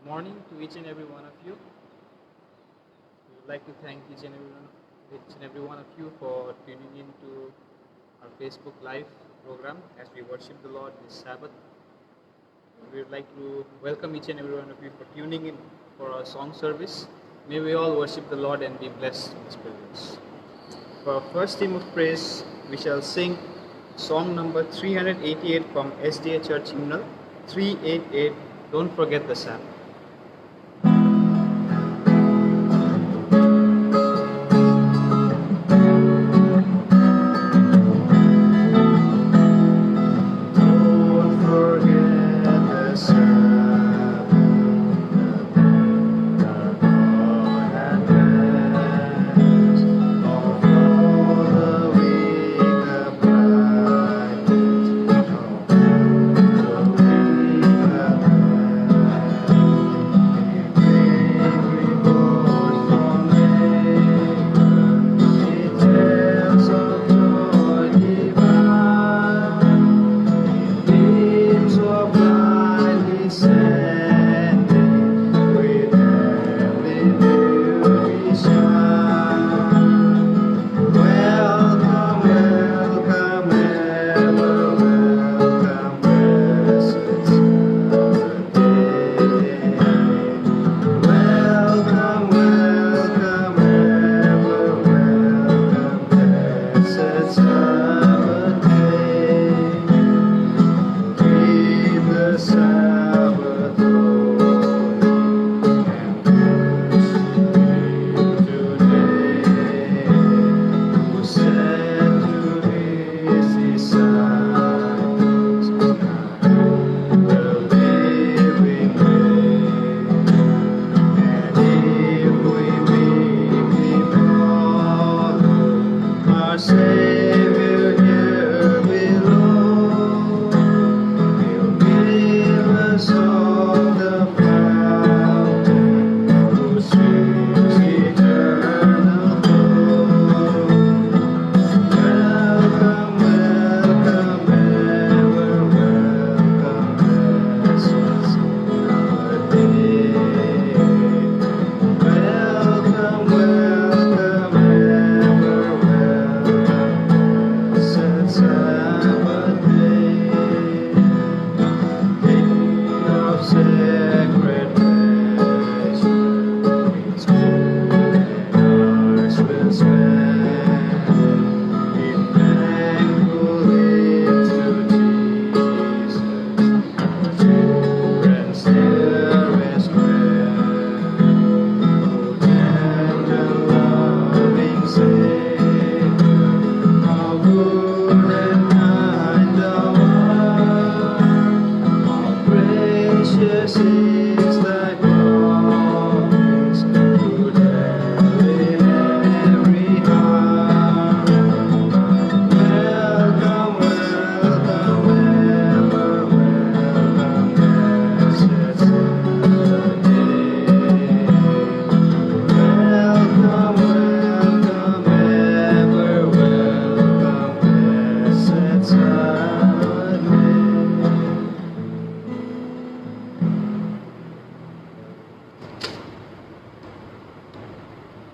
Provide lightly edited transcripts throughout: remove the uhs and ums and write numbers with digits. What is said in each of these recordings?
morning to each and every one of you. We would like to thank each and every one of you for tuning in to our Facebook Live program as we worship the Lord this Sabbath. We would like to welcome each and every one of you for tuning in for our song service. May we all worship the Lord and be blessed in His presence. For our first hymn of praise, we shall sing song number 388 from SDA Church Hymnal 388, Don't Forget the Sabbath.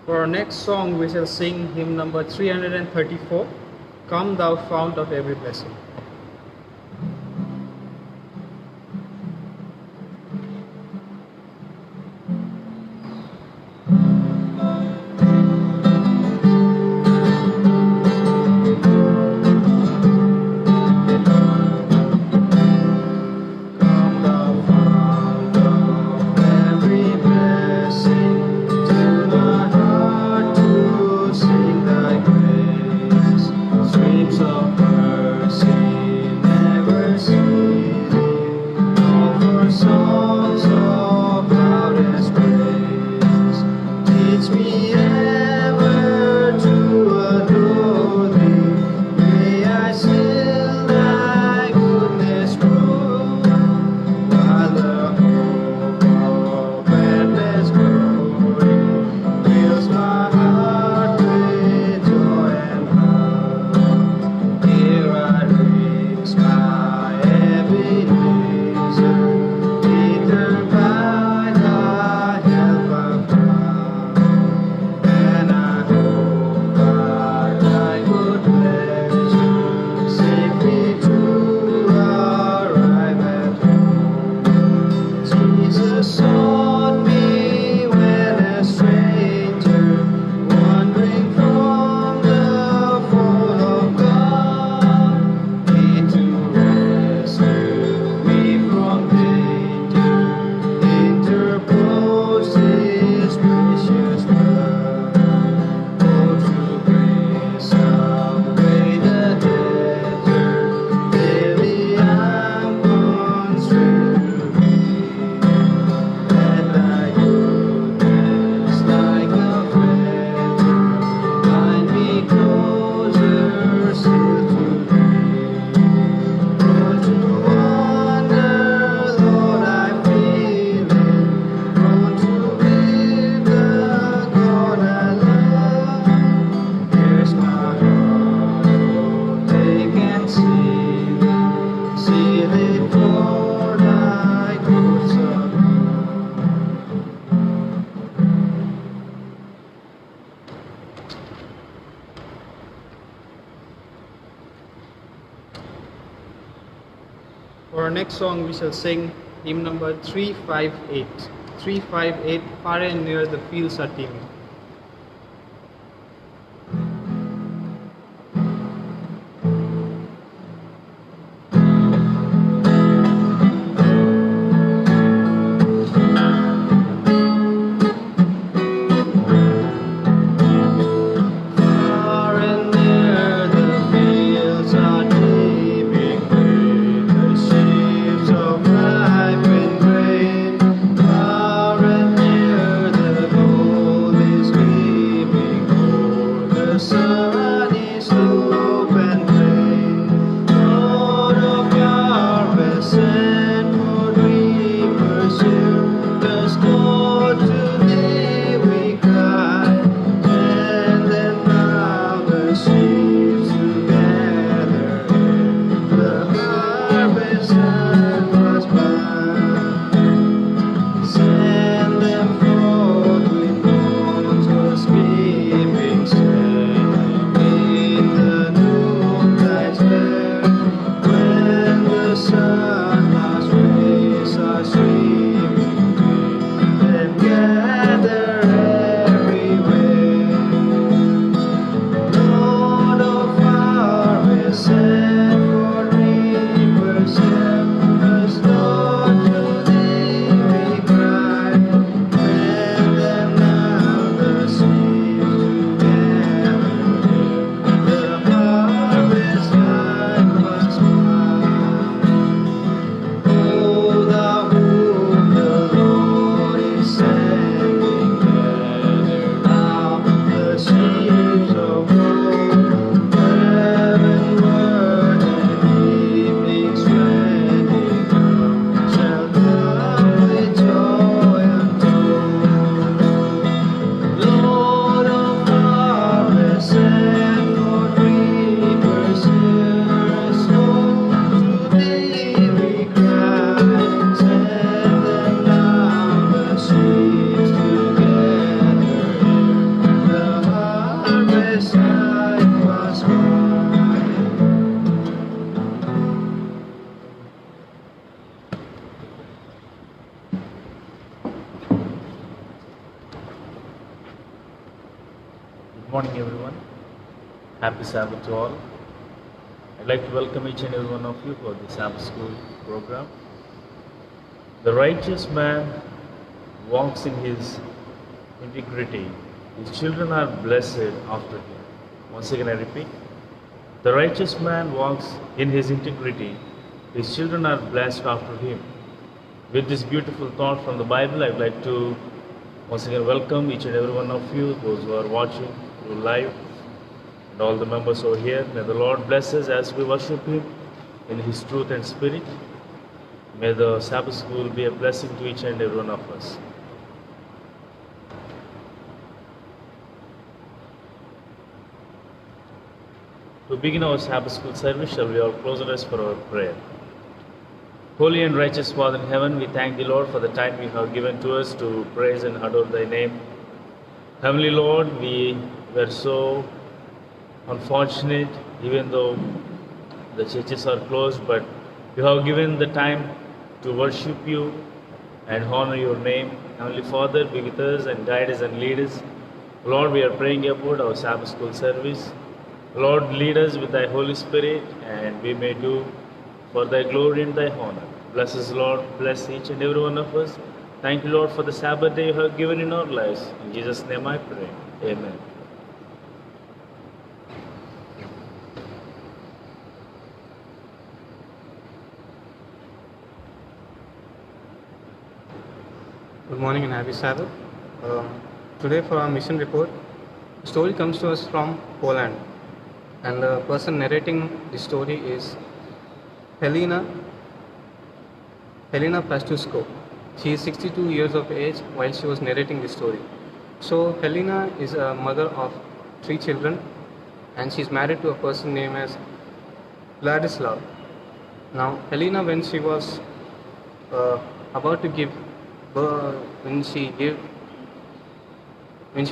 For our next song, we shall sing hymn number 334, Come Thou Fount of Every Blessing. Streams of mercy. before thy courts of For our next song, we shall sing hymn number 358. 358, Far and Near the Fields are Teeming. Good morning, everyone. Happy Sabbath to all. I'd like to welcome each and every one of you for the Sabbath School program. The righteous man walks in his integrity. His children are blessed after him. Once again, I repeat. The righteous man walks in his integrity. His children are blessed after him. With this beautiful thought from the Bible, I'd like to once again welcome each and every one of you, those who are watching through live, and all the members over here. May the Lord bless us as we worship Him in His truth and spirit. May the Sabbath School be a blessing to each and every one of us. To begin our Sabbath School service, shall we all close our eyes for our prayer? Holy and righteous Father in heaven, we thank Thee, Lord, for the time You have given to us to praise and adore Thy name. Heavenly Lord, we were so unfortunate, even though the churches are closed, but You have given the time to worship You and honor Your name. Heavenly Father, be with us and guide us and lead us. Lord, we are praying about our Sabbath School service. Lord, lead us with Thy Holy Spirit, and we may do for Thy glory and Thy honor. Bless us, Lord. Bless each and every one of us. Thank You, Lord, for the Sabbath day You have given in our lives. In Jesus' name I pray. Amen. Good morning and happy Sabbath. Today for our mission report, the story comes to us from Poland, and the person narrating the story is Helena Pastusko. She is 62 years of age while she was narrating the story. So Helena is a mother of 3 children, and she is married to a person named as Vladislav. Now, Helena, when she was about to give birth, when she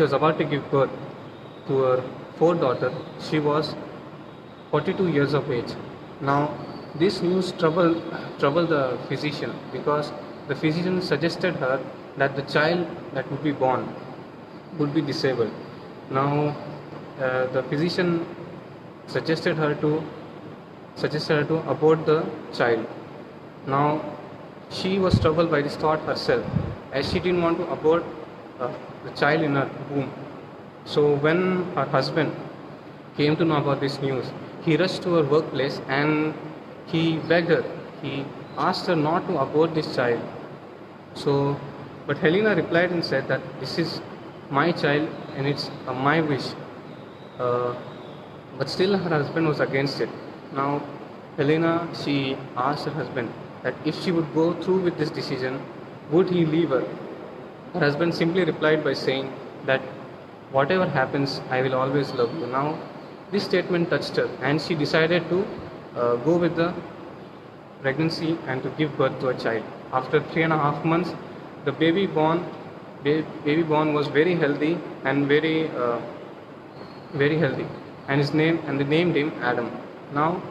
was about to give birth to her fourth daughter, she was 42 years of age. Now, this news troubled the physician, because the physician suggested her that the child that would be born would be disabled. Now, the physician suggested her to abort the child. Now, she was troubled by this thought herself, as she didn't want to abort the child in her womb. So when her husband came to know about this news, he rushed to her workplace and he begged her, he asked her not to abort this child. So, but Helena replied and said that this is my child and it's my wish. But still her husband was against it. Now, Helena, she asked her husband that if she would go through with this decision, would he leave her? Her husband simply replied by saying that whatever happens, I will always love you. Now, this statement touched her and she decided to go with the pregnancy and to give birth to a child. After 3.5 months, the baby born was very healthy and very healthy, and they named him Adam. Now,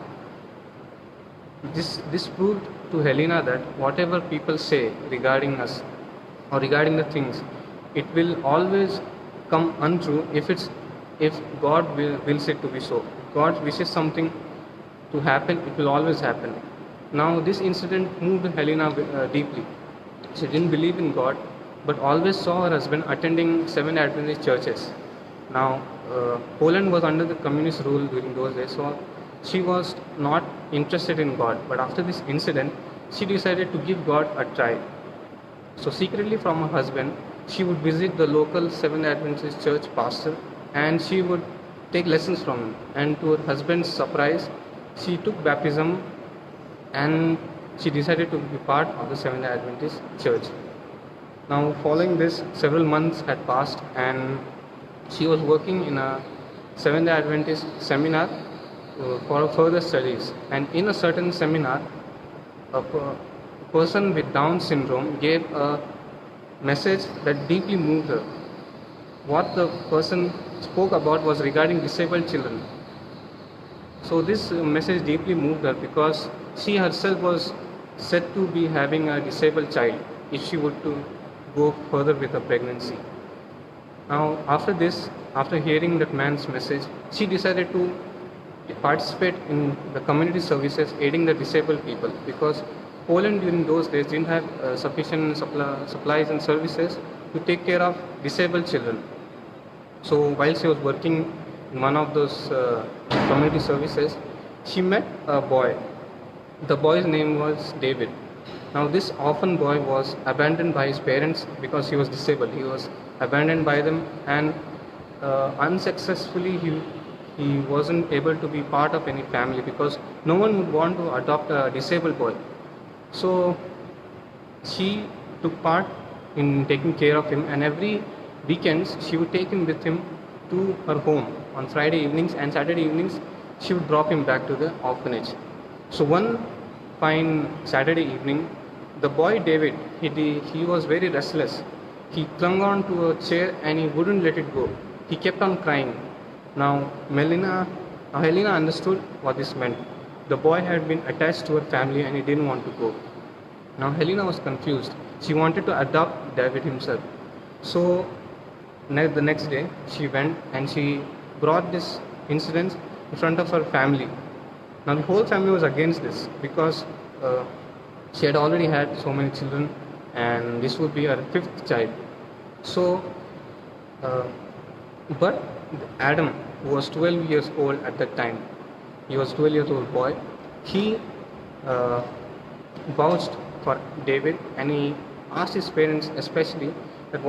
this proved to Helena that whatever people say regarding us or regarding the things, it will always come untrue if God wills it to be so. If God wishes something to happen, it will always happen. Now, this incident moved Helena deeply. She didn't believe in God, but always saw her husband attending Seventh Adventist churches. Now, Poland was under the communist rule during those days, so she was not interested in God. But after this incident, she decided to give God a try. So, secretly from her husband, she would visit the local Seventh Adventist church pastor and she would take lessons from him. And to her husband's surprise, she took baptism and she decided to be part of the Seventh Adventist church. Now, following this, several months had passed and she was working in a Seventh Adventist seminar for further studies. And in a certain seminar, a person with Down syndrome gave a message that deeply moved her. What the person spoke about was regarding disabled children. So this message deeply moved her, because she herself was said to be having a disabled child if she would to go further with her pregnancy. Now, after hearing that man's message, she decided to participate in the community services aiding the disabled people, because Poland during those days didn't have sufficient supplies and services to take care of disabled children. So while she was working in one of those community services, she met a boy. The boy's name was David. Now, this orphan boy was abandoned by his parents because he was disabled. He was abandoned by them, and unsuccessfully he wasn't able to be part of any family, because no one would want to adopt a disabled boy. So she took part in taking care of him, and every weekends she would take him with him to her home on Friday evenings, and Saturday evenings she would drop him back to the orphanage. So one fine Saturday evening, the boy David, he was very restless. He clung on to a chair and he wouldn't let it go. He kept on crying. Now Helena understood what this meant. The boy had been attached to her family and he didn't want to go. Now Helena was confused. She wanted to adopt David himself. So the next day she went and she brought this incident in front of her family. Now the whole family was against this, because she had already had so many children and this would be her 5th child. So, but Adam, who was 12 years old at that time, he was 12 years old boy, he vouched for David, and he asked his parents especially that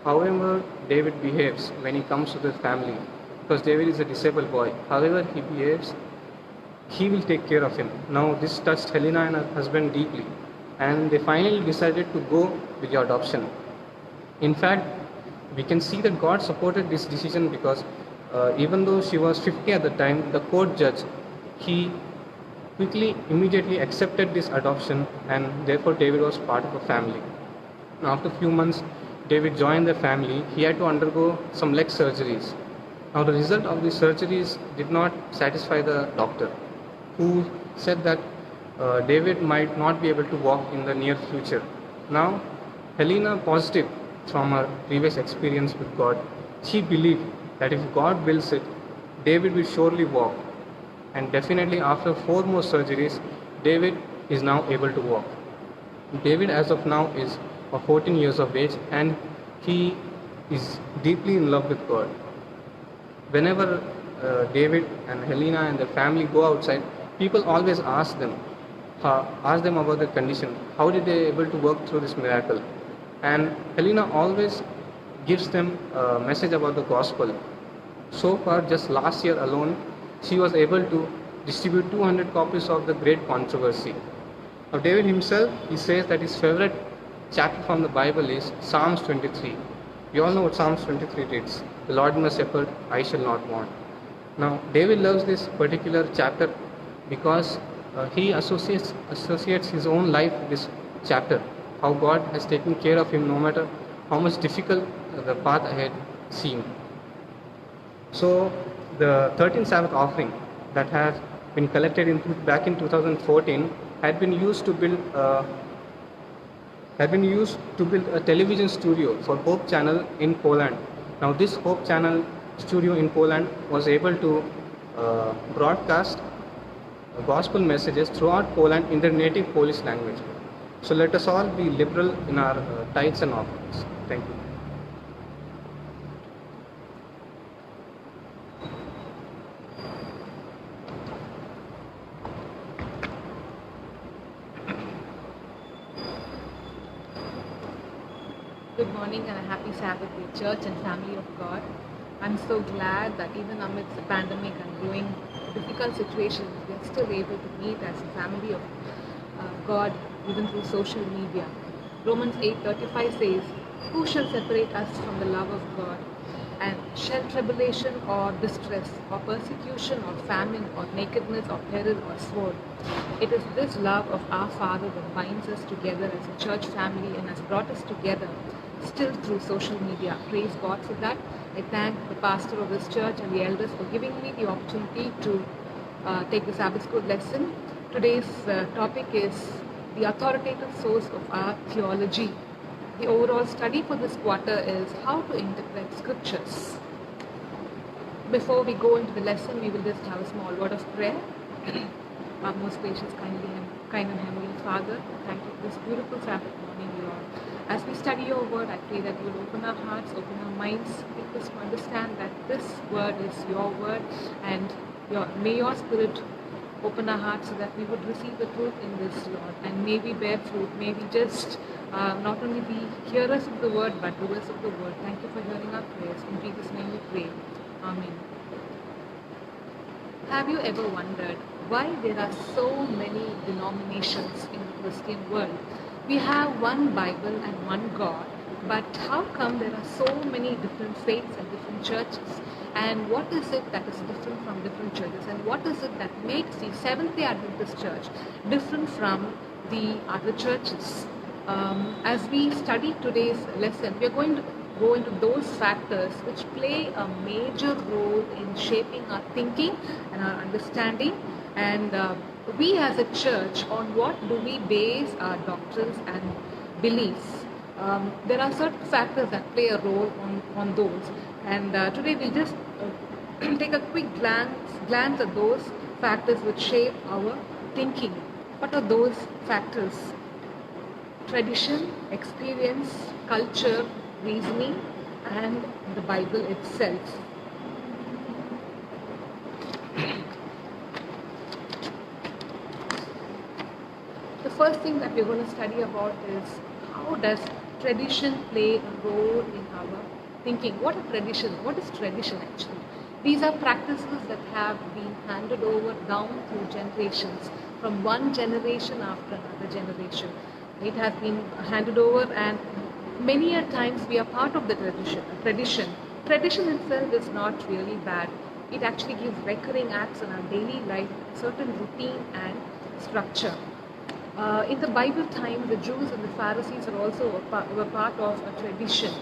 however David behaves when he comes to the family, because David is a disabled boy, however he behaves, he will take care of him. Now this touched Helena and her husband deeply, and they finally decided to go with the adoption. In fact, we can see that God supported this decision, because even though she was 50 at the time, the court judge, he immediately accepted this adoption, and therefore David was part of a family. Now, after a few months, David joined the family. He had to undergo some leg surgeries. Now, the result of these surgeries did not satisfy the doctor, who said that David might not be able to walk in the near future. Now, Helena, positive from her previous experience with God, she believed that if God wills it, David will surely walk. And definitely, after 4 more surgeries, David is now able to walk. David, as of now, is 14 years of age, and he is deeply in love with God. Whenever David and Helena and their family go outside, people always ask them about their condition. How did they able to work through this miracle? And Helena always gives them a message about the gospel. So far, just last year alone, she was able to distribute 200 copies of The Great Controversy. Now, David himself, he says that his favorite chapter from the Bible is Psalms 23. We all know what Psalms 23 reads. The Lord is my shepherd, I shall not want. Now, David loves this particular chapter because he associates his own life with this chapter. How God has taken care of him no matter how much difficult the path ahead seemed. So, the 13th Sabbath offering that has been collected back in 2014 had been used to build a television studio for Hope Channel in Poland. Now, this Hope Channel studio in Poland was able to broadcast gospel messages throughout Poland in their native Polish language. So let us all be liberal in our tithes and offerings. Thank you. Good morning and a happy Sabbath day, church and family of God. I'm so glad that even amidst the pandemic and growing difficult situations, we are still able to meet as a family of God, even through social media. Romans 8:35 says, "Who shall separate us from the love of God? And shall tribulation or distress or persecution or famine or nakedness or peril or sword?" It is this love of our Father that binds us together as a church family and has brought us together still through social media. Praise God for that. I thank the pastor of this church and the elders for giving me the opportunity to take the Sabbath school lesson. Today's topic is the authoritative source of our theology. The overall study for this quarter is how to interpret scriptures. Before we go into the lesson, we will just have a small word of prayer. Our most gracious, kind and heavenly Father, thank you for this beautiful Sabbath morning, Lord. As we study your word, I pray that you will open our hearts, open our minds, make us to understand that this word is your word, and may your Spirit open our hearts so that we would receive the truth in this, Lord, and may we bear fruit. May we just not only be hearers of the word, but doers of the word. Thank you for hearing our prayers. In Jesus' name we pray. Amen. Have you ever wondered why there are so many denominations in the Christian world? We have one Bible and one God, but how come there are so many different faiths and different churches? And what is it that is different from different churches? And what is it that makes the Seventh-day Adventist Church different from the other churches? As we study today's lesson, we are going to go into those factors which play a major role in shaping our thinking and our understanding. And we as a church, on what do we base our doctrines and beliefs? There are certain factors that play a role on those. And today we'll just take a quick glance at those factors which shape our thinking. What are those factors? Tradition, experience, culture, reasoning, and the Bible itself. The first thing that we're going to study about is how does tradition play a role in our thinking. What is tradition? What is tradition actually? These are practices that have been handed over down through generations, from one generation after another generation. It has been handed over, and many a times we are part of the tradition. Tradition itself is not really bad. it actually gives recurring acts in our daily life, certain routine and structure. In the Bible time, the Jews and the Pharisees are also were part of a tradition,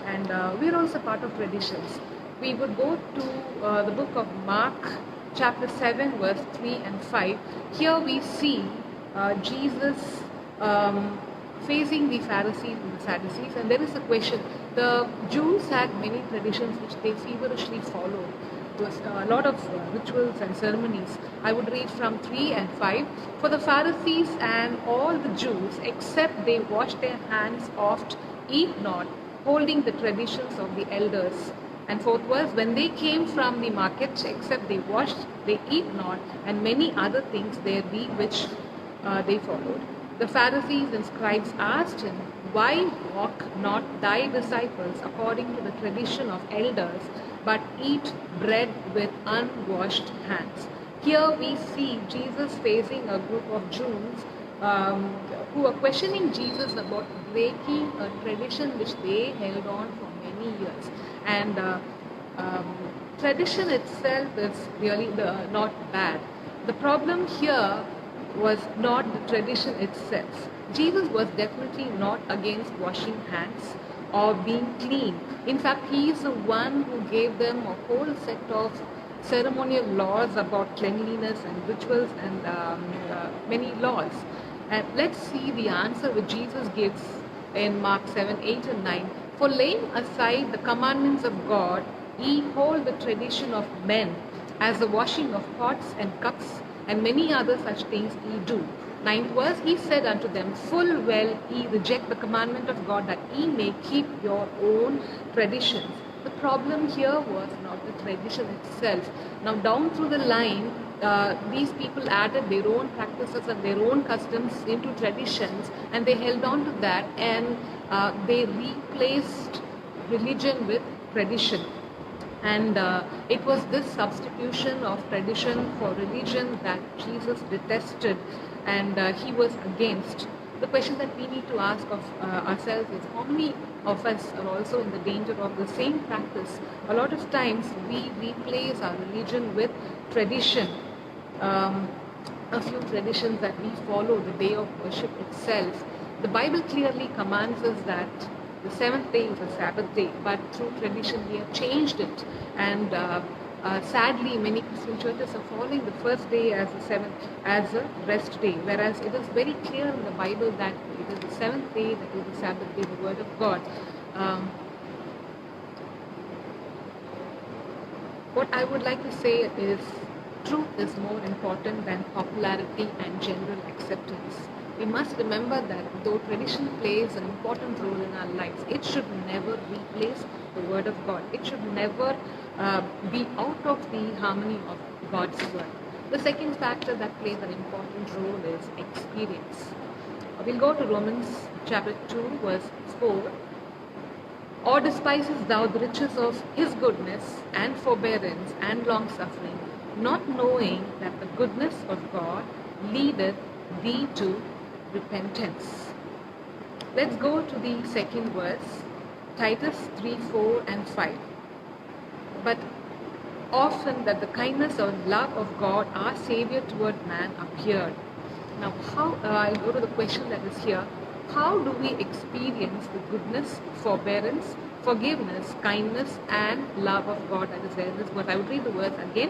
and we're also part of traditions. We would go to the book of Mark, chapter 7, verse 3 and 5. Here we see Jesus facing the Pharisees and the Sadducees, and there is a question. The Jews had many traditions which they feverishly followed. There was a lot of rituals and ceremonies. I would read from 3 and 5. For the Pharisees and all the Jews, except they wash their hands oft, eat not, holding the traditions of the elders. And fourth verse, when they came from the market, except they washed, they eat not, and many other things there be which they followed. The Pharisees and scribes asked him, why walk not thy disciples according to the tradition of elders, but eat bread with unwashed hands? Here we see Jesus facing a group of Jews who are questioning Jesus about breaking a tradition which they held on for many years. And tradition itself is really not bad. The problem here was not the tradition itself. Jesus was definitely not against washing hands or being clean. In fact, he is the one who gave them a whole set of ceremonial laws about cleanliness and rituals and many laws. And let's see the answer which Jesus gives in Mark 7, 8 and 9. For laying aside the commandments of God, ye hold the tradition of men, as the washing of pots and cups, and many other such things ye do. 9th verse, he said unto them, full well ye reject the commandment of God, that ye may keep your own traditions. The problem here was not the tradition itself. Now down through the line, these people added their own practices and their own customs into traditions, and they held on to that, and they replaced religion with tradition. And it was this substitution of tradition for religion that Jesus detested, and he was against. The question that we need to ask of ourselves is, how many of us are also in the danger of the same practice? A lot of times we replace our religion with tradition. A few traditions that we follow, the day of worship itself. The Bible clearly commands us that the seventh day is a Sabbath day, but through tradition we have changed it. And sadly, many Christian churches are following the first day as a rest day, whereas it is very clear in the Bible that it is the seventh day that is the Sabbath day, the Word of God. What I would like to say is, truth is more important than popularity and general acceptance. We must remember that though tradition plays an important role in our lives, it should never replace the Word of God. It should never be out of the harmony of God's Word. The second factor that plays an important role is experience. We'll go to Romans chapter 2, verse 4. Or despisest thou the riches of his goodness and forbearance and long-suffering, not knowing that the goodness of God leadeth thee to repentance. Let's go to the second verse, Titus 3, 4 and 5. But often that the kindness or love of God, our Savior toward man, appeared. Now, I'll go to the question that is here. How do we experience the goodness, forbearance, forgiveness, kindness, and love of God that is there in this verse? I would read the verse again.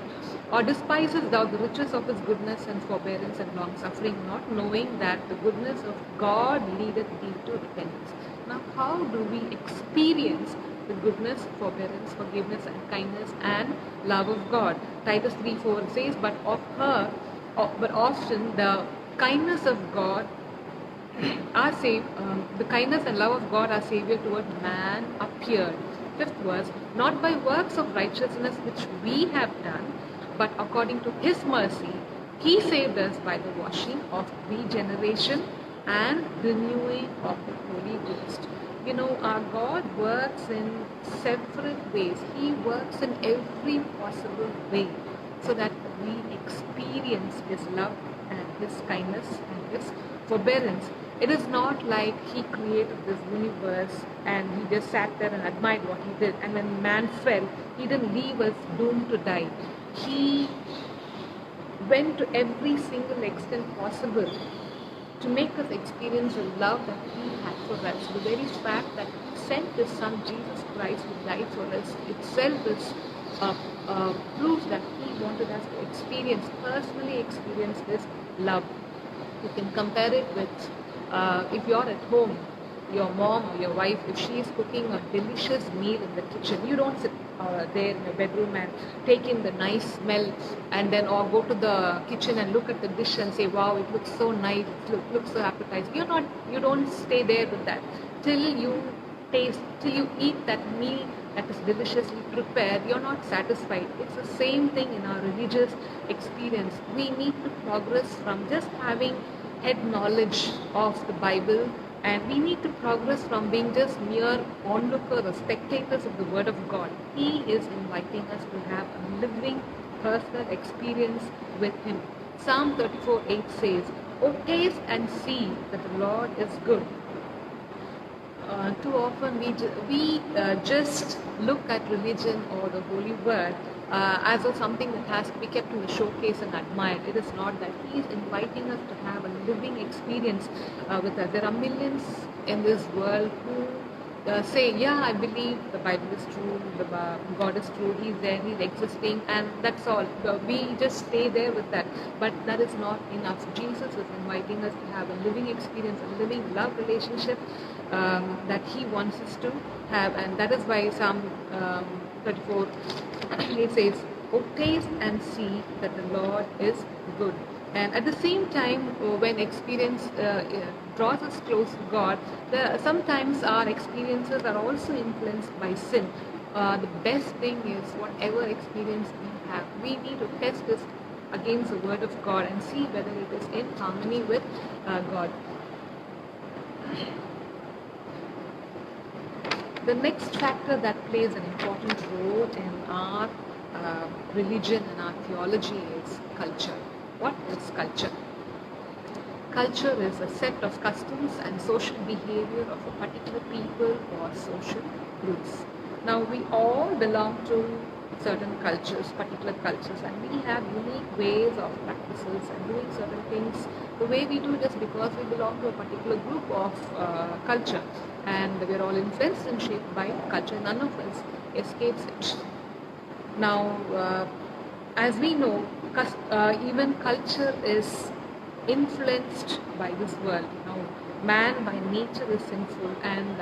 Or despisest thou the riches of his goodness and forbearance and long suffering, not knowing that the goodness of God leadeth thee to repentance? Now, how do we experience the goodness, forbearance, forgiveness, and kindness and love of God? Titus 3:4 says, but often the kindness of God, the kindness and love of God, our Savior toward man, appeared. Fifth verse, not by works of righteousness which we have done, but according to his mercy, he saved us by the washing of regeneration and renewing of the Holy Ghost. You know, our God works in several ways. He works in every possible way so that we experience his love, and His kindness and His forbearance. It is not like He created this universe and He just sat there and admired what He did. And when man fell, He didn't leave us doomed to die. He went to every single extent possible to make us experience the love that He had for us. The very fact that He sent His Son Jesus Christ who died for us itself is proof that He wanted us to personally experience this love. You can compare it with if you're at home, your mom or your wife, if she is cooking a delicious meal in the kitchen, you don't sit there in your bedroom and take in the nice smell and then or go to the kitchen and look at the dish and say, wow, it looks so nice, it looks so appetizing. You don't stay there with that till you eat that meal that is deliciously prepared. You're not satisfied. It's the same thing in our religious experience. We need to progress from just having head knowledge of the Bible, and we need to progress from being just mere onlookers or spectators of the Word of God. He is inviting us to have a living, personal experience with Him. Psalm 34:8 says, "O taste and see that the Lord is good." Too often we just look at religion or the Holy Word as of something that has to be kept in the showcase and admired. It is not that. He is inviting us to have a living experience with us. There are millions in this world who say, yeah, I believe the Bible is true, God is true, He's there, He's existing, and that's all. We just stay there with that. But that is not enough. Jesus is inviting us to have a living experience, a living love relationship that He wants us to have. And that is why Psalm 34 it says, "Oh, taste and see that the Lord is good." And at the same time, when experience draws us close to God, sometimes our experiences are also influenced by sin. The best thing is whatever experience we have, we need to test this against the Word of God and see whether it is in harmony with God. The next factor that plays an important role in our religion and our theology is culture. What is culture? Culture is a set of customs and social behavior of a particular people or social groups. Now, we all belong to certain cultures, particular cultures, and we have unique ways of practices and doing certain things the way we do just because we belong to a particular group of culture, and we are all influenced and shaped by culture. None of us escapes it. Now, as we know, even culture is influenced by this world. Now, man by nature is sinful, and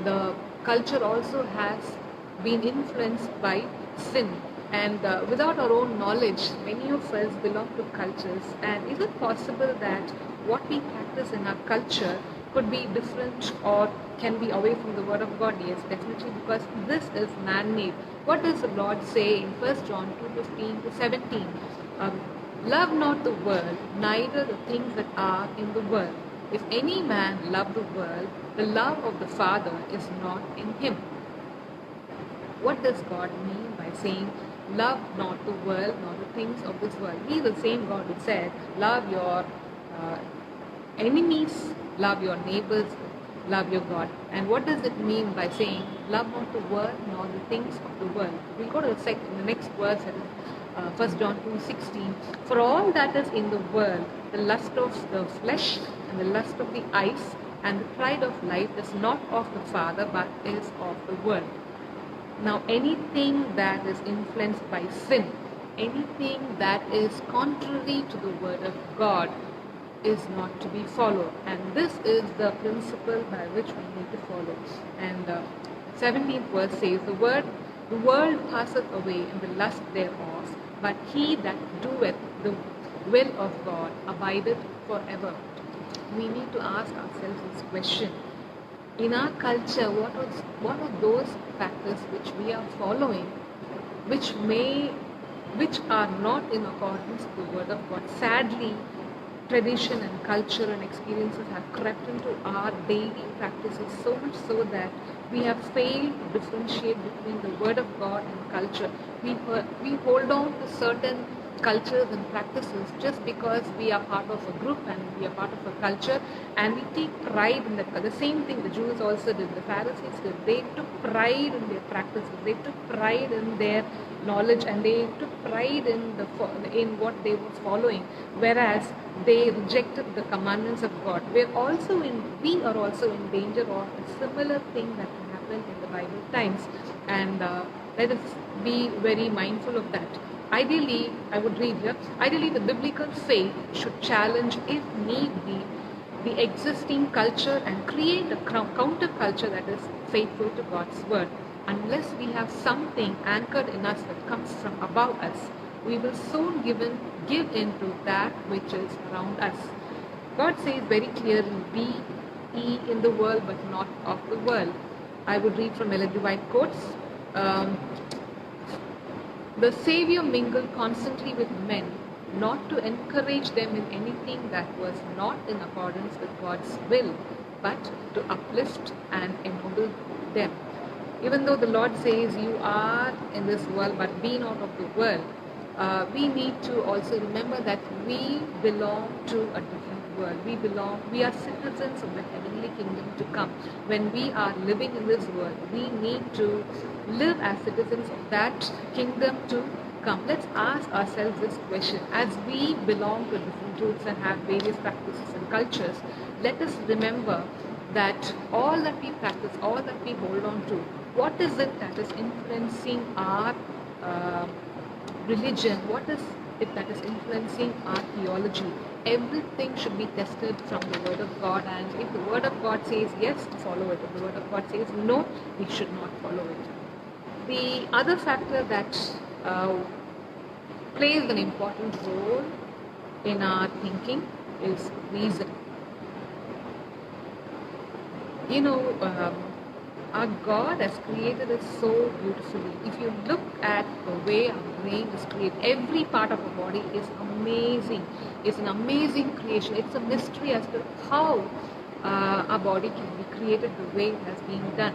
the culture also has been influenced by sin. And without our own knowledge, many of us belong to cultures. And is it possible that what we practice in our culture could be different or can be away from the Word of God? Yes, definitely, because this is man-made. What does the Lord say in 1 John 2:15-17? Love not the world, neither the things that are in the world. If any man love the world, the love of the Father is not in him. What does God mean by saying, love not the world, nor the things of this world? He is the same God who said, love your enemies, love your neighbors, love your God. And what does it mean by saying, love not the world, nor the things of the world? We'll go to the next verse, 1 John 2:16. For all that is in the world, the lust of the flesh and the lust of the eyes and the pride of life is not of the Father, but is of the world. Now, anything that is influenced by sin, anything that is contrary to the Word of God, is not to be followed. And this is the principle by which we need to follow. And 17th verse says, the world passeth away and the lust thereof, but he that doeth the will of God abideth forever. We need to ask ourselves this question. In our culture, what are those factors which we are following, which are not in accordance with the Word of God? Sadly, tradition and culture and experiences have crept into our daily practices, so much so that we have failed to differentiate between the Word of God and culture. We hold on to certain cultures and practices just because we are part of a group and we are part of a culture, and we take pride in that. The same thing the Jews also did, the Pharisees did. They took pride in their practices, they took pride in their knowledge, and they took pride in what they were following, whereas they rejected the commandments of God. We are also in danger of a similar thing that happened in the Bible times, and let us be very mindful of that. Ideally, I would read here, ideally the biblical faith should challenge, if need be, the existing culture and create a counter culture that is faithful to God's word. Unless we have something anchored in us that comes from above us, we will soon give in to that which is around us. God says very clearly, be ye in the world but not of the world. I would read from Ellen G. White quotes. The Savior mingled constantly with men, not to encourage them in anything that was not in accordance with God's will, but to uplift and ennoble them. Even though the Lord says you are in this world but be not of the world, we need to also remember that we belong to a different world. We are citizens of the heavenly kingdom to come. When we are living in this world, we need to live as citizens of that kingdom to come. Let's ask ourselves this question. As we belong to different groups and have various practices and cultures, let us remember that all that we practice, all that we hold on to, what is it that is influencing our religion? What is it that is influencing our theology? Everything should be tested from the Word of God, and if the Word of God says yes, follow it. If the Word of God says no, we should not follow it. The other factor that plays an important role in our thinking is reason. You know, our God has created us so beautifully. If you look at the way our brain is created, every part of our body is amazing. It's an amazing creation. It's a mystery as to how our body can be created the way it has been done.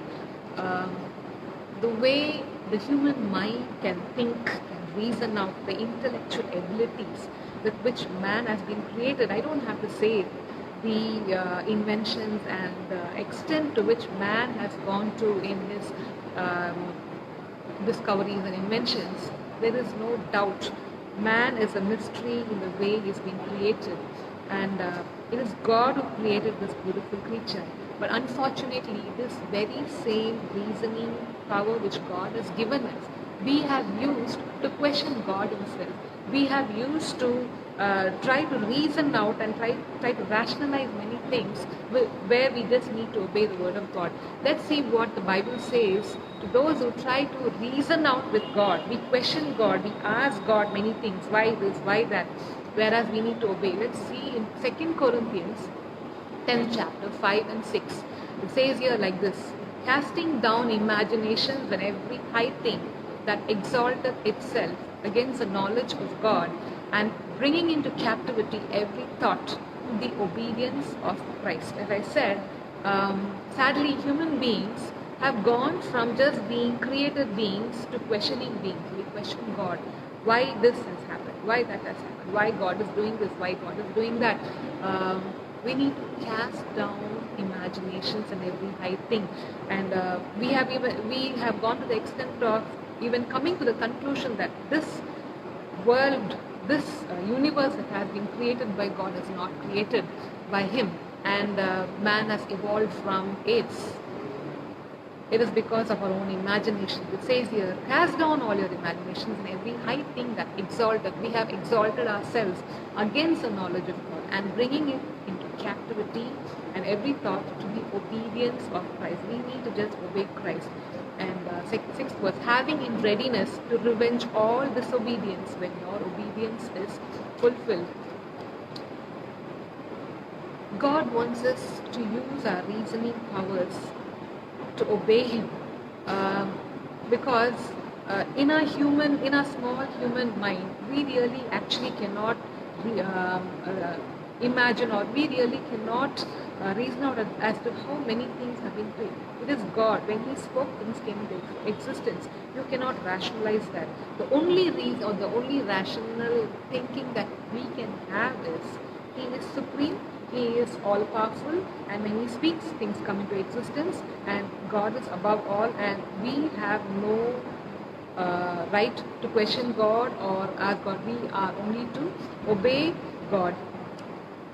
The way the human mind can think, can reason out, the intellectual abilities with which man has been created. I don't have to say it. The inventions and the extent to which man has gone to in his discoveries and inventions, there is no doubt man is a mystery in the way he's been created, and it is God who created this beautiful creature. But unfortunately, this very same reasoning power which God has given us, we have used to question God himself. We have used to try to reason out and try to rationalize many things where we just need to obey the word of God. Let's see what the Bible says to those who try to reason out with God. We question God, we ask God many things, why this, why that, whereas we need to obey. Let's see in 2 Corinthians 10th chapter 5 and 6. It says here like this: casting down imaginations and every high thing that exalteth itself against the knowledge of God, and bringing into captivity every thought to the obedience of Christ. As I said, sadly, human beings have gone from just being created beings to questioning beings. We question God. Why this has happened? Why that has happened? Why God is doing this? Why God is doing that? We need to cast down imaginations and every high thing. And we have gone to the extent of even coming to the conclusion that this world, this universe that has been created by God is not created by Him, and man has evolved from apes. It is because of our own imagination. It says here, cast down all your imaginations and every high thing that exalted. We have exalted ourselves against the knowledge of God, and bringing it into captivity and every thought to the obedience of Christ. We need to just obey Christ. And sixth verse, having in readiness to revenge all disobedience when your obedience is fulfilled. God wants us to use our reasoning powers to obey Him, because in our small human mind, we really actually cannot imagine, or we really cannot reason out as to how many things have been created. It is God. When He spoke, things came into existence. You cannot rationalize that. The only reason or the only rational thinking that we can have is He is supreme, He is all powerful, and when He speaks, things come into existence, and God is above all, and we have no right to question God or ask God. We are only to obey God.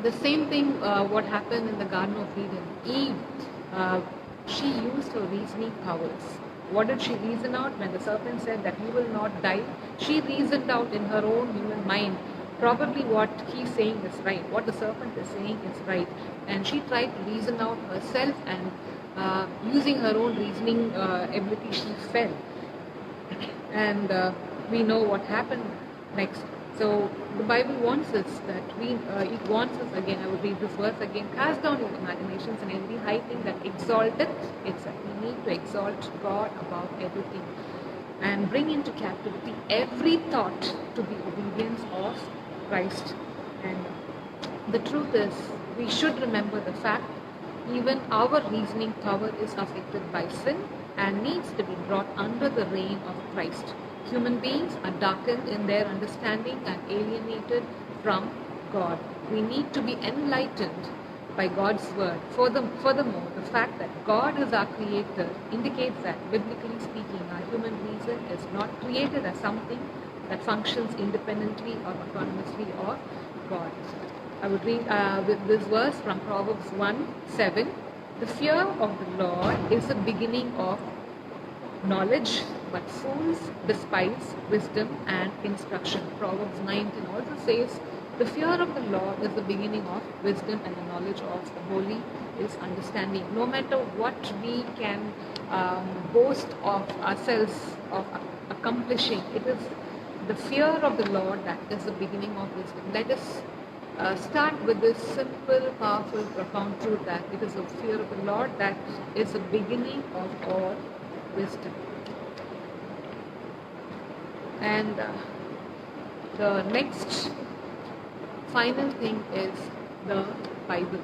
The same thing what happened in the Garden of Eden. Eve, she used her reasoning powers. What did she reason out when the serpent said that you will not die? She reasoned out in her own human mind probably what he's saying is right, what the serpent is saying is right, and she tried to reason out herself, and using her own reasoning ability, she fell. And we know what happened next. So the Bible warns us that it warns us again. I will read this verse again. Cast down your imaginations and every high thing that exalteth itself. We need to exalt God above everything, and bring into captivity every thought to the obedience of Christ. And the truth is, we should remember the fact even our reasoning power is affected by sin and needs to be brought under the reign of Christ. Human beings are darkened in their understanding and alienated from God. We need to be enlightened by God's word. Furthermore, the fact that God is our creator indicates that, biblically speaking, our human reason is not created as something that functions independently or autonomously of God. I would read with this verse from Proverbs 1:7. The fear of the Lord is the beginning of knowledge, but fools despise wisdom and instruction. Proverbs 19 also says, the fear of the Lord is the beginning of wisdom, and the knowledge of the holy is understanding. No matter what we can boast of ourselves of accomplishing, it is the fear of the Lord that is the beginning of wisdom. Let us start with this simple, powerful, profound truth that it is the fear of the Lord that is the beginning of all wisdom. And the next final thing is the Bible.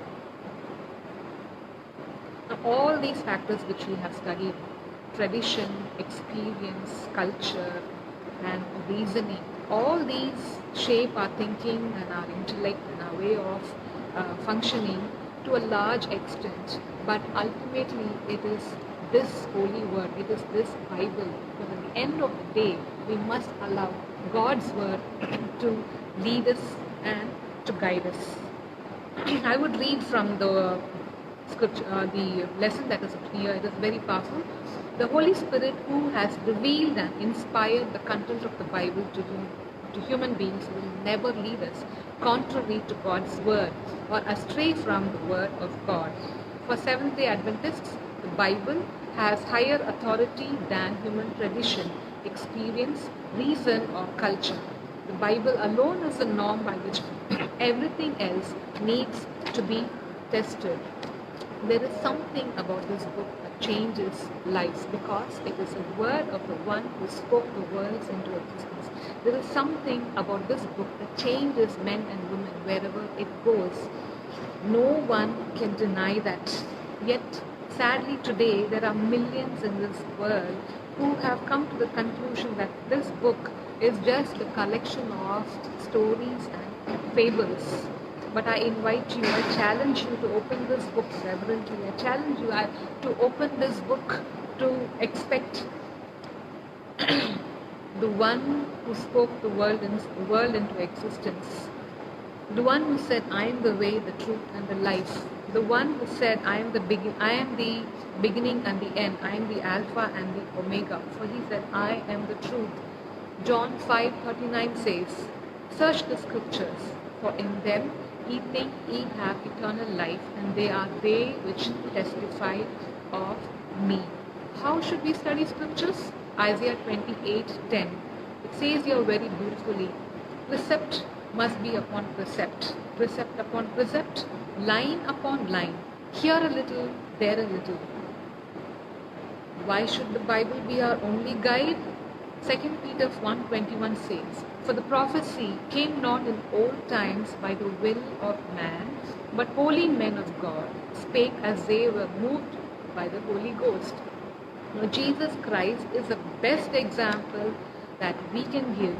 Now, all these factors which we have studied, tradition, experience, culture, and reasoning, all these shape our thinking and our intellect and our way of functioning to a large extent. But ultimately, it is this holy word, it is this Bible. Because at the end of the day, we must allow God's word to lead us and to guide us. I would read from the scripture, the lesson that is here. It is very powerful. The Holy Spirit, who has revealed and inspired the content of the Bible to human beings, will never lead us contrary to God's word or astray from the word of God. For Seventh-day Adventists, the Bible has higher authority than human tradition, experience, reason, or culture. The Bible alone is the norm by which everything else needs to be tested. There is something about this book that changes lives because it is the word of the one who spoke the worlds into existence. There is something about this book that changes men and women wherever it goes. No one can deny that. Yet, sadly today, there are millions in this world who have come to the conclusion that this book is just a collection of stories and fables. But I invite you, I challenge you to open this book reverently. I challenge you to open this book to expect the one who spoke the world into existence. The one who said, I am the way, the truth, and the life. The one who said, I am the beginning and the end. I am the Alpha and the Omega. For he said, I am the truth. John 5:39 says, search the scriptures, for in them ye think ye have eternal life, and they are they which testify of me. How should we study scriptures? Isaiah 28:10. It says here very beautifully, precept must be upon precept, precept upon precept, line upon line, here a little, there a little. Why should the Bible be our only guide? 2 Peter 1:21 says, "For the prophecy came not in old times by the will of man, but holy men of God spake as they were moved by the Holy Ghost." Now, Jesus Christ is the best example that we can give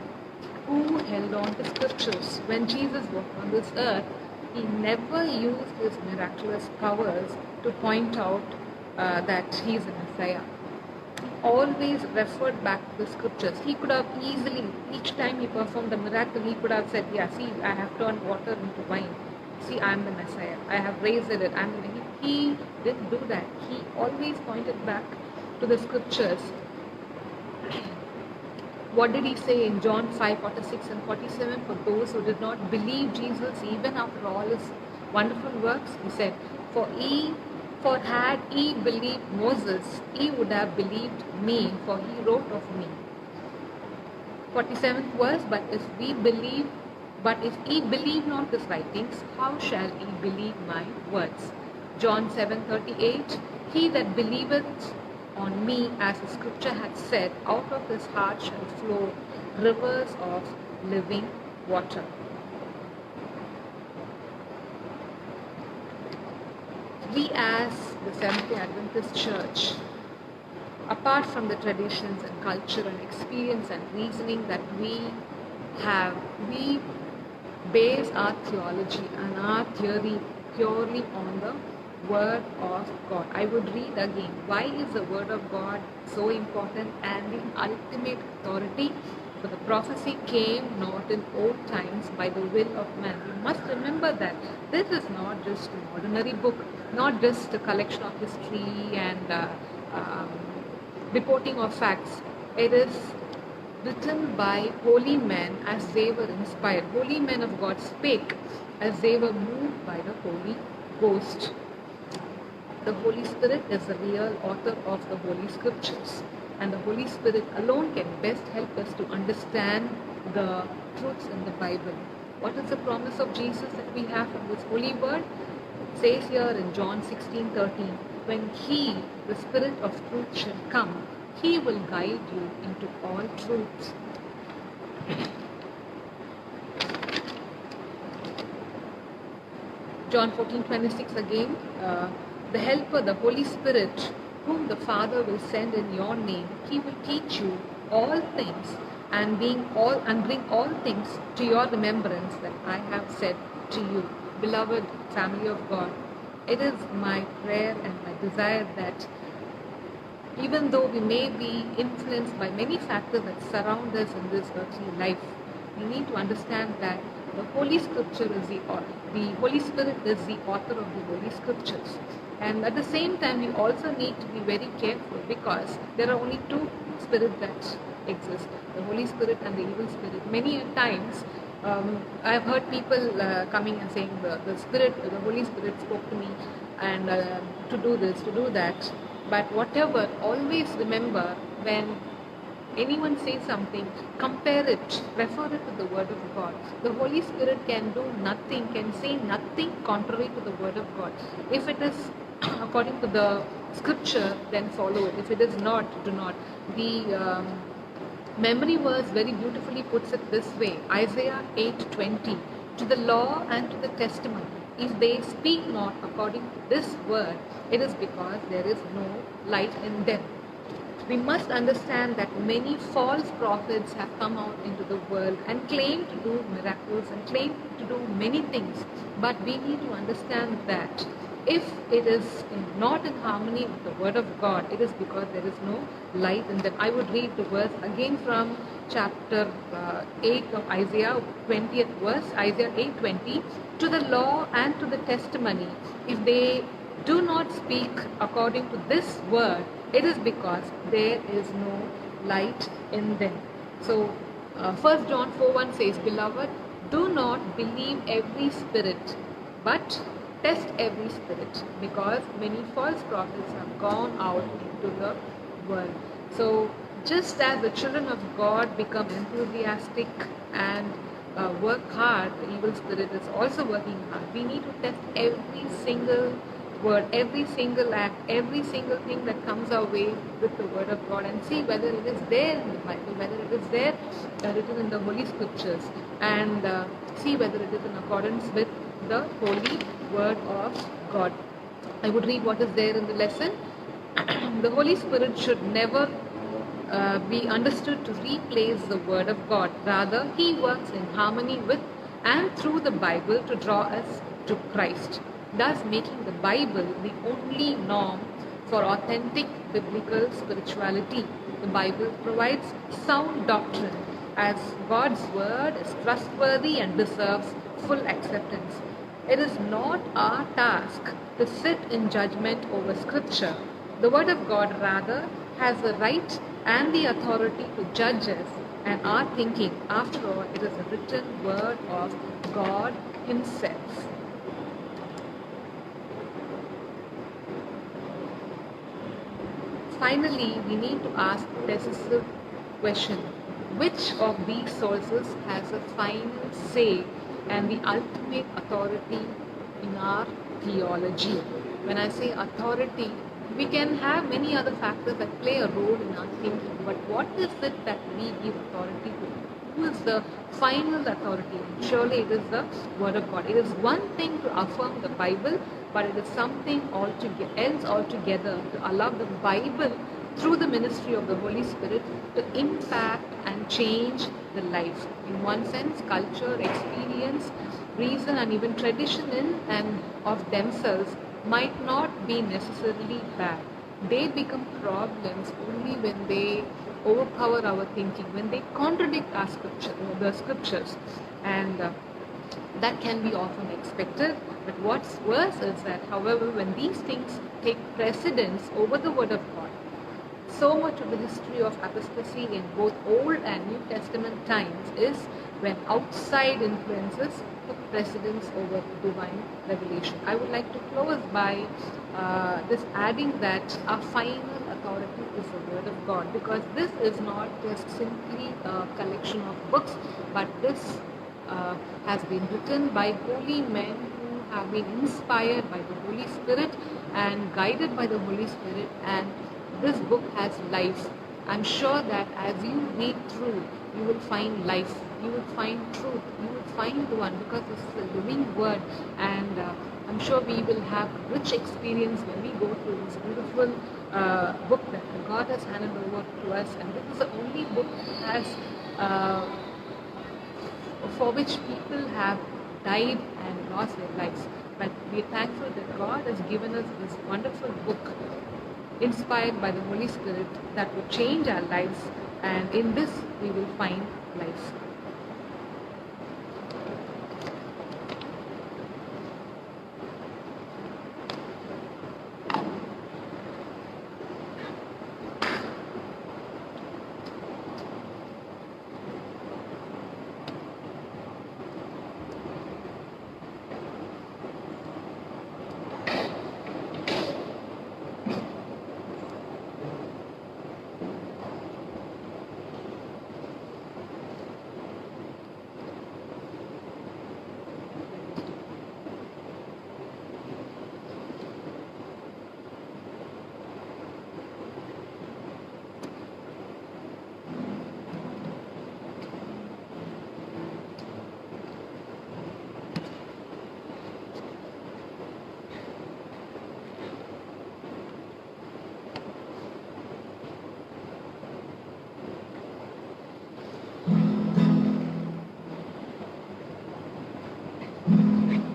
who held on to scriptures. When Jesus walked on this earth, he never used his miraculous powers to point out that he is a Messiah. He always referred back to the scriptures. He could have easily, each time he performed a miracle, he could have said, "Yeah, see, I have turned water into wine. See, I am the Messiah. I have raised it. He didn't do that. He always pointed back to the scriptures. What did he say in John 5:46 and 47? For those who did not believe Jesus, even after all his wonderful works, he said, For had he believed Moses, he would have believed me, for he wrote of me. 47th verse, but if he believe not his writings, how shall he believe my words? John 7:38, he that believeth on me, as the scripture hath said, out of his heart shall flow rivers of living water. We as the Seventh-day Adventist Church, apart from the traditions and culture and experience and reasoning that we have, we base our theology and our theory purely on the Word of God. I would read again. Why is the Word of God so important and the ultimate authority? For the prophecy came not in old times by the will of man. We must remember that this is not just an ordinary book, not just a collection of history and reporting of facts. It is written by holy men as they were inspired. Holy men of God spake as they were moved by the Holy Ghost. The Holy Spirit is the real author of the Holy Scriptures, and the Holy Spirit alone can best help us to understand the truths in the Bible. What is the promise of Jesus that we have from this holy word? It says here in John 16:13, when He, the Spirit of truth, shall come, He will guide you into all truth. John 14:26 again, the Helper, the Holy Spirit, whom the Father will send in your name, He will teach you all things and bring all things to your remembrance that I have said to you. Beloved family of God, it is my prayer and my desire that even though we may be influenced by many factors that surround us in this earthly life, we need to understand that the Holy Scripture is the Holy Spirit is the author of the Holy Scriptures. And at the same time, we also need to be very careful because there are only two spirits that exist, the Holy Spirit and the evil spirit. Many times, I have heard people coming and saying the Holy Spirit spoke to me and to do this, to do that. But whatever, always remember when anyone says something, compare it, refer it to the Word of God. The Holy Spirit can do nothing, can say nothing contrary to the Word of God. If it is according to the Scripture, then follow it. If it is not, do not. The memory verse very beautifully puts it this way, Isaiah 8:20, to the law and to the testimony, if they speak not according to this word, it is because there is no light in them. We must understand that many false prophets have come out into the world and claim to do miracles and claim to do many things. But we need to understand that if it is not in harmony with the Word of God, it is because there is no light in them. I would read the verse again from chapter 8 of Isaiah, 20th verse, Isaiah 8:20. To the law and to the testimony, if they do not speak according to this word, it is because there is no light in them. So 1 John 4:1 says, Beloved, do not believe every spirit, but test every spirit, because many false prophets have gone out into the world. So just as the children of God become enthusiastic and work hard, the evil spirit is also working hard. We need to test every single word, every single act, every single thing that comes our way with the word of God, and see whether it is there in the Bible, whether it is there written in the Holy Scriptures, and see whether it is in accordance with the Holy Word of God. I would read what is there in the lesson. The Holy Spirit should never be understood to replace the Word of God. Rather, He works in harmony with and through the Bible to draw us to Christ, thus making the Bible the only norm for authentic biblical spirituality. The Bible provides sound doctrine, as God's Word is trustworthy and deserves full acceptance. It is not our task to sit in judgment over Scripture. The Word of God rather has the right and the authority to judge us and our thinking. After all, it is a written Word of God Himself. Finally, we need to ask the decisive question: which of these sources has a final say and the ultimate authority in our theology? When I say authority, we can have many other factors that play a role in our thinking, but what is it that we give authority to? Who is the final authority? Surely it is the Word of God. It is one thing to affirm the Bible, but it is something else altogether to allow the Bible, through the ministry of the Holy Spirit, to impact and change the life. In one sense, culture, experience, reason, and even tradition in and of themselves might not be necessarily bad. They become problems only when they overpower our thinking, when they contradict our the scriptures, and that can be often expected. But what's worse is that, however, when these things take precedence over the Word of God, so much of the history of apostasy in both Old and New Testament times is when outside influences took precedence over divine revelation. I would like to close by this adding that our final authority is the Word of God, because this is not just simply a collection of books, but this has been written by holy men who have been inspired by the Holy Spirit and guided by the Holy Spirit, and this book has life. I'm sure that as you read through, you will find life, you will find truth, you will find the one, because this is a living word, and I'm sure we will have rich experience when we go through this beautiful book that God has handed over to us. And this is the only book that has for which people have died and lost their lives. But we are thankful that God has given us this wonderful book inspired by the Holy Spirit that will change our lives, and in this we will find life.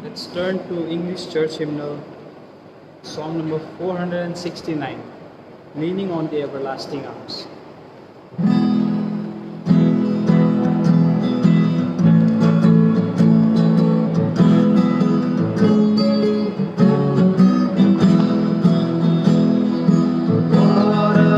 Let's turn to English Church Hymnal, Song number 469, Leaning on the Everlasting Arms. What a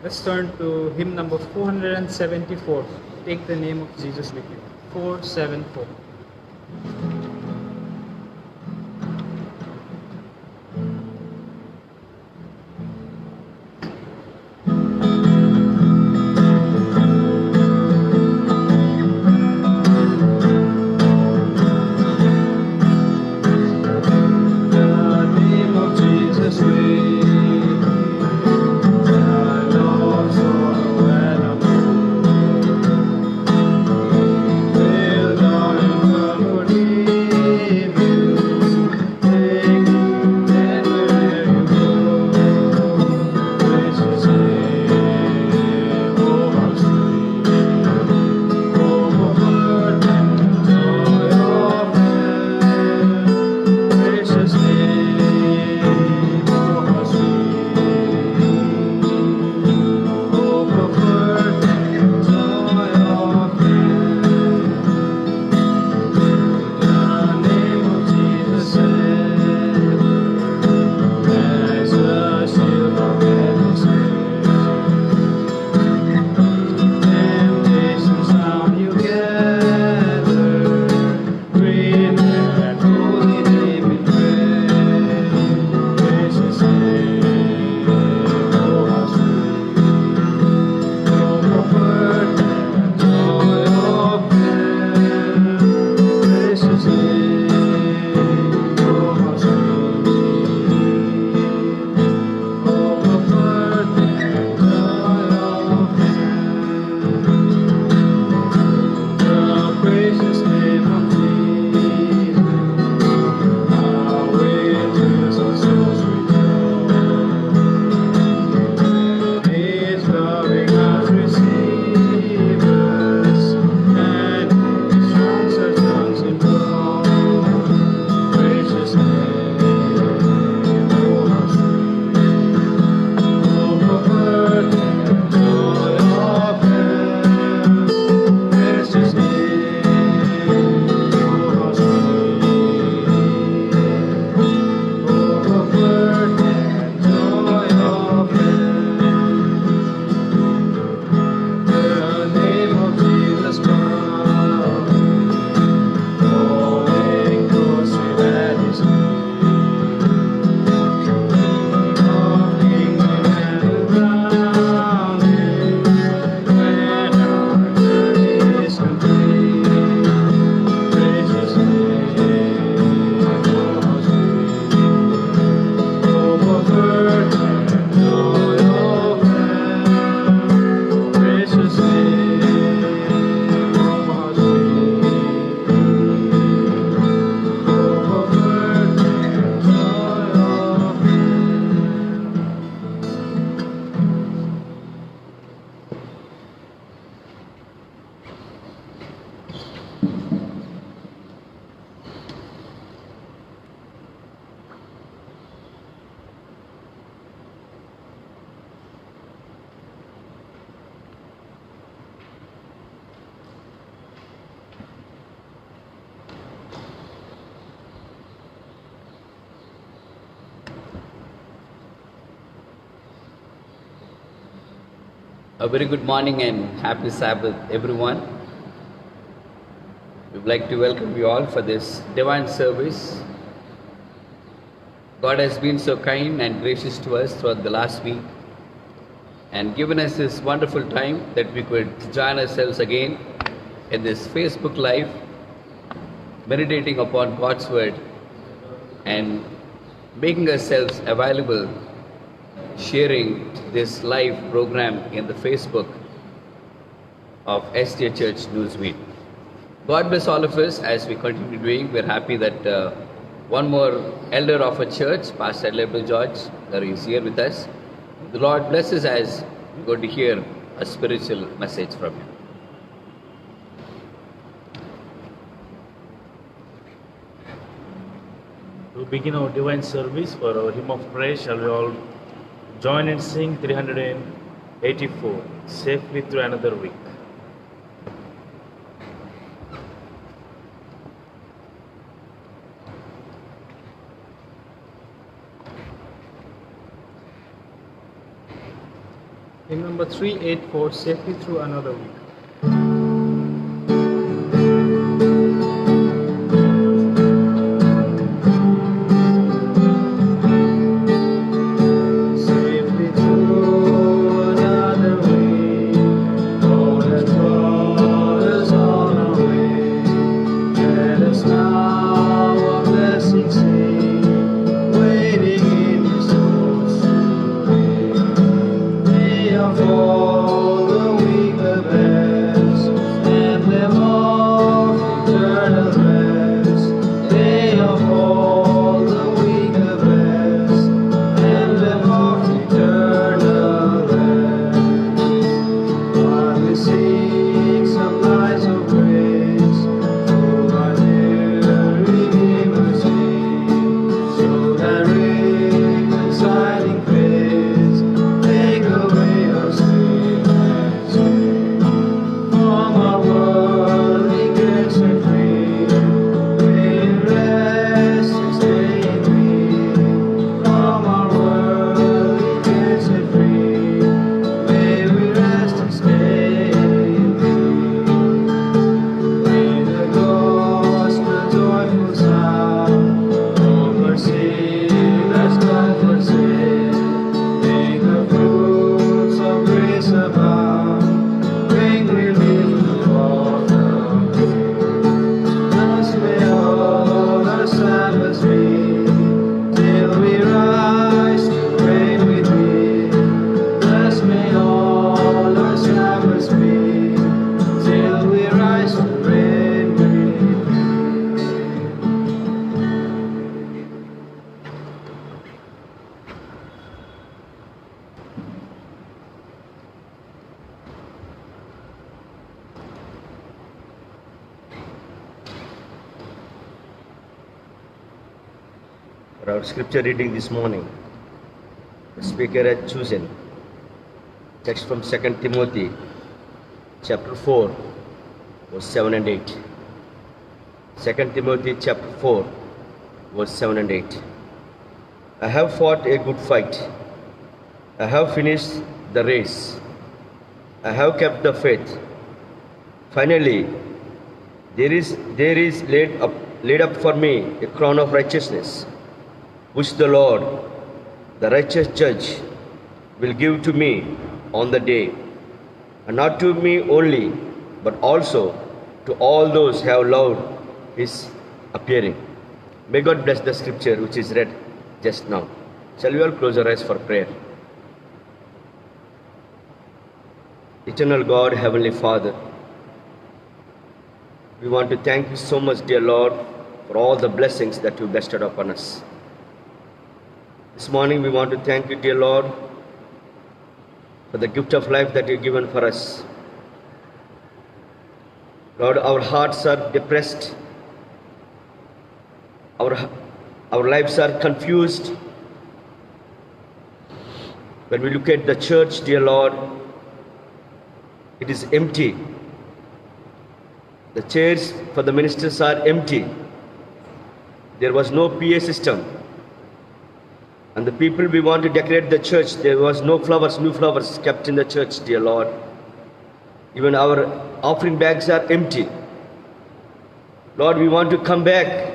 Let's turn to hymn number 474. Take the name of Jesus with you. 474. A very good morning and happy Sabbath, everyone. We would like to welcome you all for this divine service. God has been so kind and gracious to us throughout the last week and given us this wonderful time that we could join ourselves again in this Facebook Live, meditating upon God's Word and making ourselves available, sharing this live program in the Facebook of SDA Church Newsweek. God bless all of us as we continue doing. We're happy that one more elder of a church, Pastor Label George, is here with us. The Lord bless us as we're going to hear a spiritual message from him. To begin our divine service for our hymn of praise, shall we all join and sing 384, Safely Through Another Week. Hymn number 384, Safely Through Another Week. Safely through another week, Lord has brought us on our way. Let us now a blessing sing, waiting in His footstool. Day of all the week the best, emblem of eternal rest. Day of all the week the best, emblem of eternal rest. While we seek some lights of grace, through our dear Redeemer's name, show that reconciling face, take away our sin and shame. From our worldly cares set free, may we rest and stay in Thee. From our worldly cares set free, may we rest and stay in Thee. May the gospel joyful sound, over sin as comfort send. May the fruits of grace abound, bring relief to all the pain. Thus may all our Sabbaths be, till we rise to reign with Thee. Thus may all our Sabbaths be, till we rise to reign with Thee. For our scripture reading this morning, the speaker had chosen text from 2 Timothy chapter 4, verse 7 and 8. 2 Timothy chapter 4, verse 7 and 8. I have fought a good fight. I have finished the race. I have kept the faith. Finally, there is laid up for me a crown of righteousness, which the Lord, the righteous judge, will give to me on the day, and not to me only, but also to all those who have loved His appearing. May God bless the scripture which is read just now. Shall we all close our eyes for prayer? Eternal God, Heavenly Father, we want to thank You so much, dear Lord, for all the blessings that You bestowed upon us. This morning we want to thank You, dear Lord, for the gift of life that You've given for us. Lord, our hearts are depressed. Our lives are confused. When we look at the church, dear Lord, it is empty. The chairs for the ministers are empty. There was no PA system. And the people we want to decorate the church, there was no flowers, new flowers kept in the church, dear Lord. Even our offering bags are empty. Lord, we want to come back.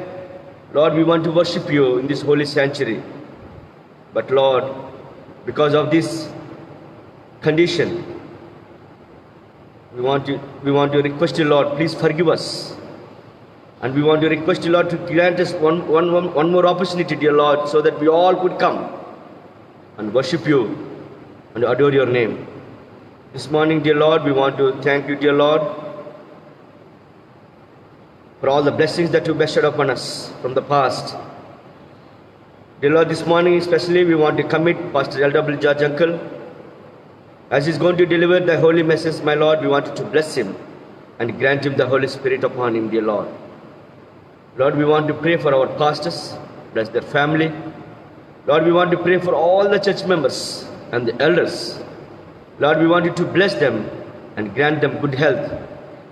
Lord, we want to worship You in this holy sanctuary. But Lord, because of this condition, we want to request You, Lord, please forgive us. And we want to request You, Lord, to grant us one more opportunity, dear Lord, so that we all could come and worship You and adore Your name. This morning, dear Lord, we want to thank You, dear Lord, for all the blessings that You bestowed upon us from the past. Dear Lord, this morning especially we want to commit Pastor L.W. George Uncle. As he's going to deliver the holy message, my Lord, we want to bless him and grant him the Holy Spirit upon him, dear Lord. Lord, we want to pray for our pastors, bless their family. Lord, we want to pray for all the church members and the elders. Lord, we want You to bless them and grant them good health.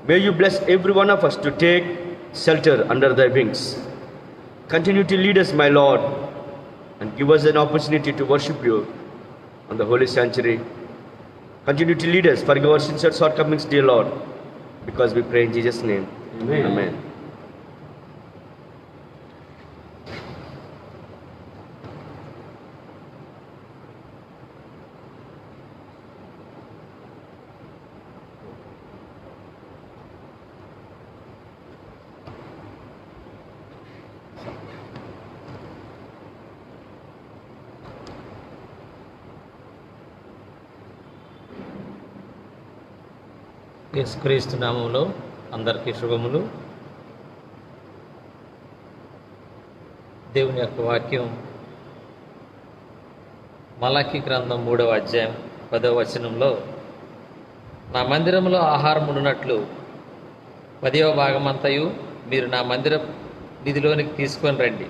May You bless every one of us to take shelter under Thy wings. Continue to lead us, my Lord, and give us an opportunity to worship You on the holy sanctuary. Continue to lead us. Forgive our sins and shortcomings, dear Lord, because we pray in Jesus' name. Amen. Amen. యేసుక్రీస్తు నామములో అందరికీ శుభములు. దేవుని యొక్క వాక్యం మలాకీ గ్రంథం 3వ అధ్యాయం 10వ వచనంలో, నా మందిరంలో ఆహారం ఉన్నట్లు 10వ భాగమంతయు మీరు నా మందిర నిధిలోనికి తీసుకొని రండి.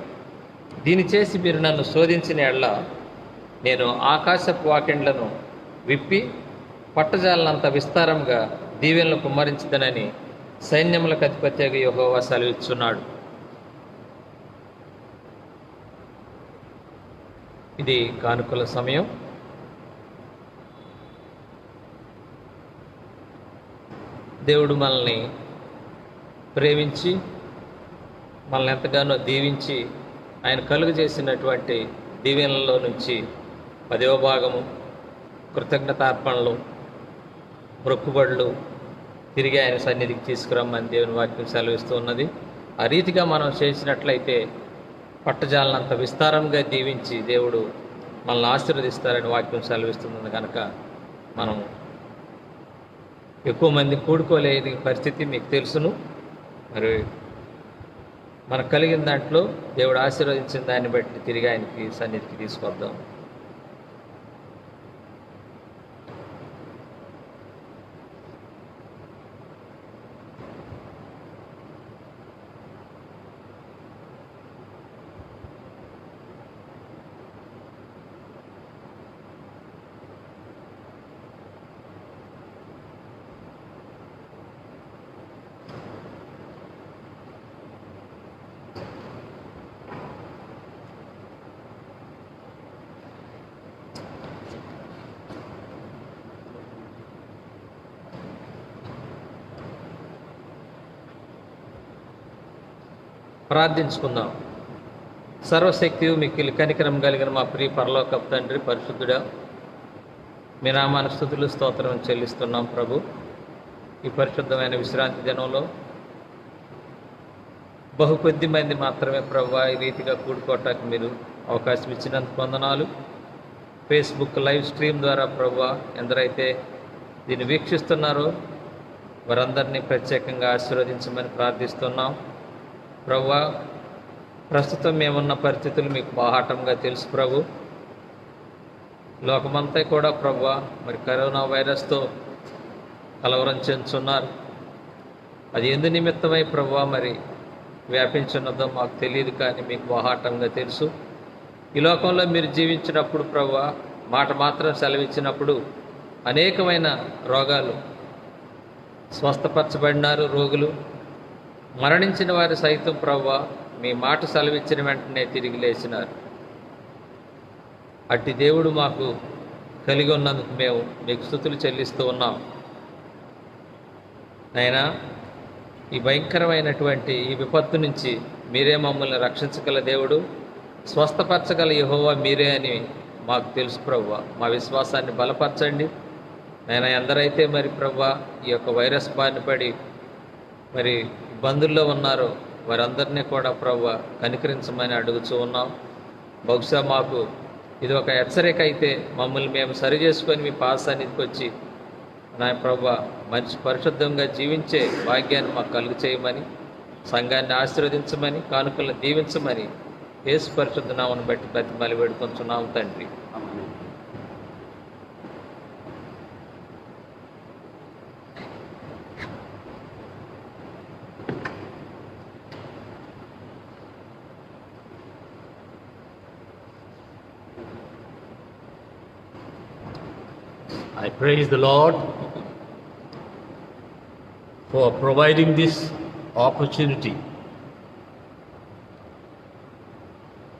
దీని చేసి మీరు నన్ను శోధించిన ఎడల నేను ఆకాశపు వాకిండ్లను విప్పి పట్టజాలనంత విస్తారంగా దీవెనలు కుమ్మరించదనని సైన్యములకు అధిపత్యగా యెహోవా సెలవిస్తున్నాడు. ఇది కానుకల సమయం. దేవుడు మనల్ని ప్రేమించి మనల్ని ఎంతగానో దీవించి ఆయన కలుగు చేసినటువంటి దీవెనలలో నుంచి 10వ భాగము కృతజ్ఞతార్పణలు, మొక్కుబడులు తిరిగి ఆయన సన్నిధికి తీసుకురమ్మని దేవుని వాక్యం సెలవిస్తూ ఉన్నది. ఆ రీతిగా మనం చేసినట్లయితే పట్టజాలనంత విస్తారంగా దీవించి దేవుడు మనల్ని ఆశీర్వదిస్తారని వాక్యం సెలవిస్తుంది. కనుక మనం ఎక్కువ మంది కూడుకోలేని పరిస్థితి మీకు తెలుసును. మరి మనకు కలిగిన దాంట్లో దేవుడు ఆశీర్వదించిన దాన్ని బట్టి తిరిగి ఆయనకి సన్నిధికి తీసుకొద్దాం. ప్రార్థించుకుందాం. సర్వశక్తియు మిక్కిలి కనికరం కలిగిన మా ప్రియ పరలోకపు తండ్రి, పరిశుద్ధుడా, మీ నామానికి స్తుతులు స్తోత్రం చెల్లిస్తున్నాం ప్రభు. ఈ పరిశుద్ధమైన విశ్రాంతి దినంలో కొద్ది మంది మాత్రమే ప్రభు ఈ రీతిగా కూడుకోవటానికి మీరు అవకాశం ఇచ్చినందుకు వందనాలు. ఫేస్బుక్ లైవ్ స్ట్రీమ్ ద్వారా ప్రభు ఎందరైతే దీన్ని వీక్షిస్తున్నారో వారందరినీ ప్రత్యేకంగా ఆశీర్వదించమని ప్రార్థిస్తున్నాం ప్రభు. ప్రస్తుతం మేమున్న పరిస్థితులు మీకు బాహాటంగా తెలుసు ప్రభు. లోకమంతా కూడా ప్రభు మరి కరోనా వైరస్తో కలవరం చెందుతున్నారు. అది ఎందు నిమిత్తమై ప్రభు మరి వ్యాపించున్నదో మాకు తెలియదు, కానీ మీకు బాహాటంగా తెలుసు. ఈ లోకంలో మీరు జీవించినప్పుడు ప్రభు మాట మాత్రం సెలవిచ్చినప్పుడు అనేకమైన రోగాలు స్వస్థపరచబడినారు. రోగులు మరణించిన వారు సైతం ప్రభు మీ మాట సెలవిచ్చిన వెంటనే తిరిగి లేచినారు. అట్టి దేవుడు మాకు కలిగి ఉన్నందుకు మేము మీకు స్తుతులు చెల్లిస్తూ ఉన్నాం. అయినా ఈ భయంకరమైనటువంటి ఈ విపత్తు నుంచి మీరే మమ్మల్ని రక్షించగల దేవుడు, స్వస్థపరచగల యెహోవా మీరే అని మాకు తెలుసు ప్రభువా. మా విశ్వాసాన్ని బలపరచండి. నేను ఎందరైతే మరి ప్రభువా ఈ యొక్క వైరస్ బారిన పడి మరి ఇబ్బందుల్లో ఉన్నారో వారందరినీ కూడా ప్రభువా కనికరించమని అడుగుతూ ఉన్నాం. బహుశా మాకు ఇది ఒక హెచ్చరిక అయితే మమ్మల్ని మేము సరి చేసుకొని మీ పాసానికి వచ్చి నా ప్రభువా మంచి పరిశుద్ధంగా జీవించే భాగ్యాన్ని మాకు కలుగు చేయమని, సంఘాన్ని ఆశీర్వదించమని, కానుకలను దీవించమని యేసు పరిశుద్ధ నామమును బట్టి బ్రతిమాలి వేడుకొంచున్నాము తండ్రి. I praise the Lord for providing this opportunity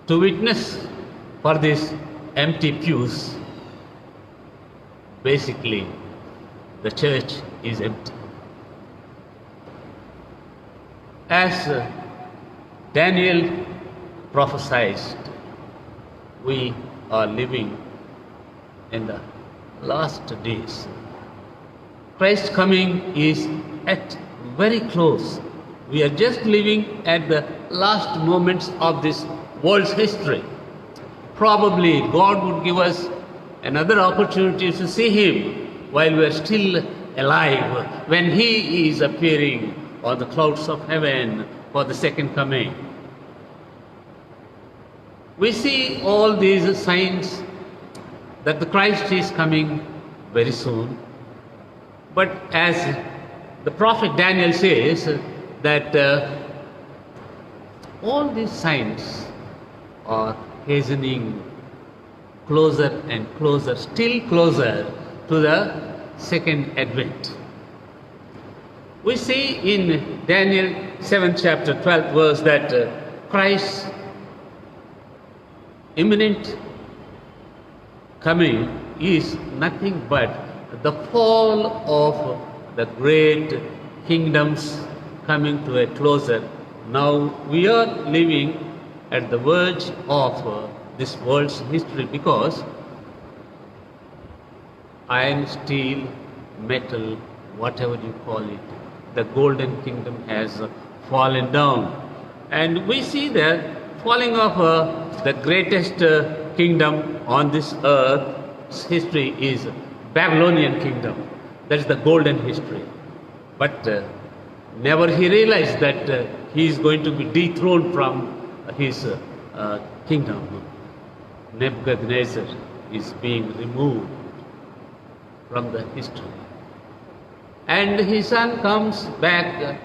to witness for these empty pews. Basically, the church is empty. As Daniel prophesied, we are living in the last days. Christ's coming is at very close. We are just living at the last moments of this world's history. Probably God would give us another opportunity to see Him while we are still alive, when He is appearing on the clouds of heaven for the second coming. We see all these signs that the Christ is coming very soon. But as the prophet Daniel says, that all these signs are hastening closer and closer, still closer to the second advent. We see in Daniel 7th chapter 12th verse that Christ's imminent coming is nothing but the fall of the great kingdoms coming to a closer. Now we are living at the verge of this world's history, because iron, steel, metal, whatever you call it, the golden kingdom has fallen down. And we see the falling of the greatest kingdom on this earth's history is Babylonian kingdom. That is the golden history. But never he realized that he is going to be dethroned from his kingdom. Nebuchadnezzar is being removed from the history. And his son comes back,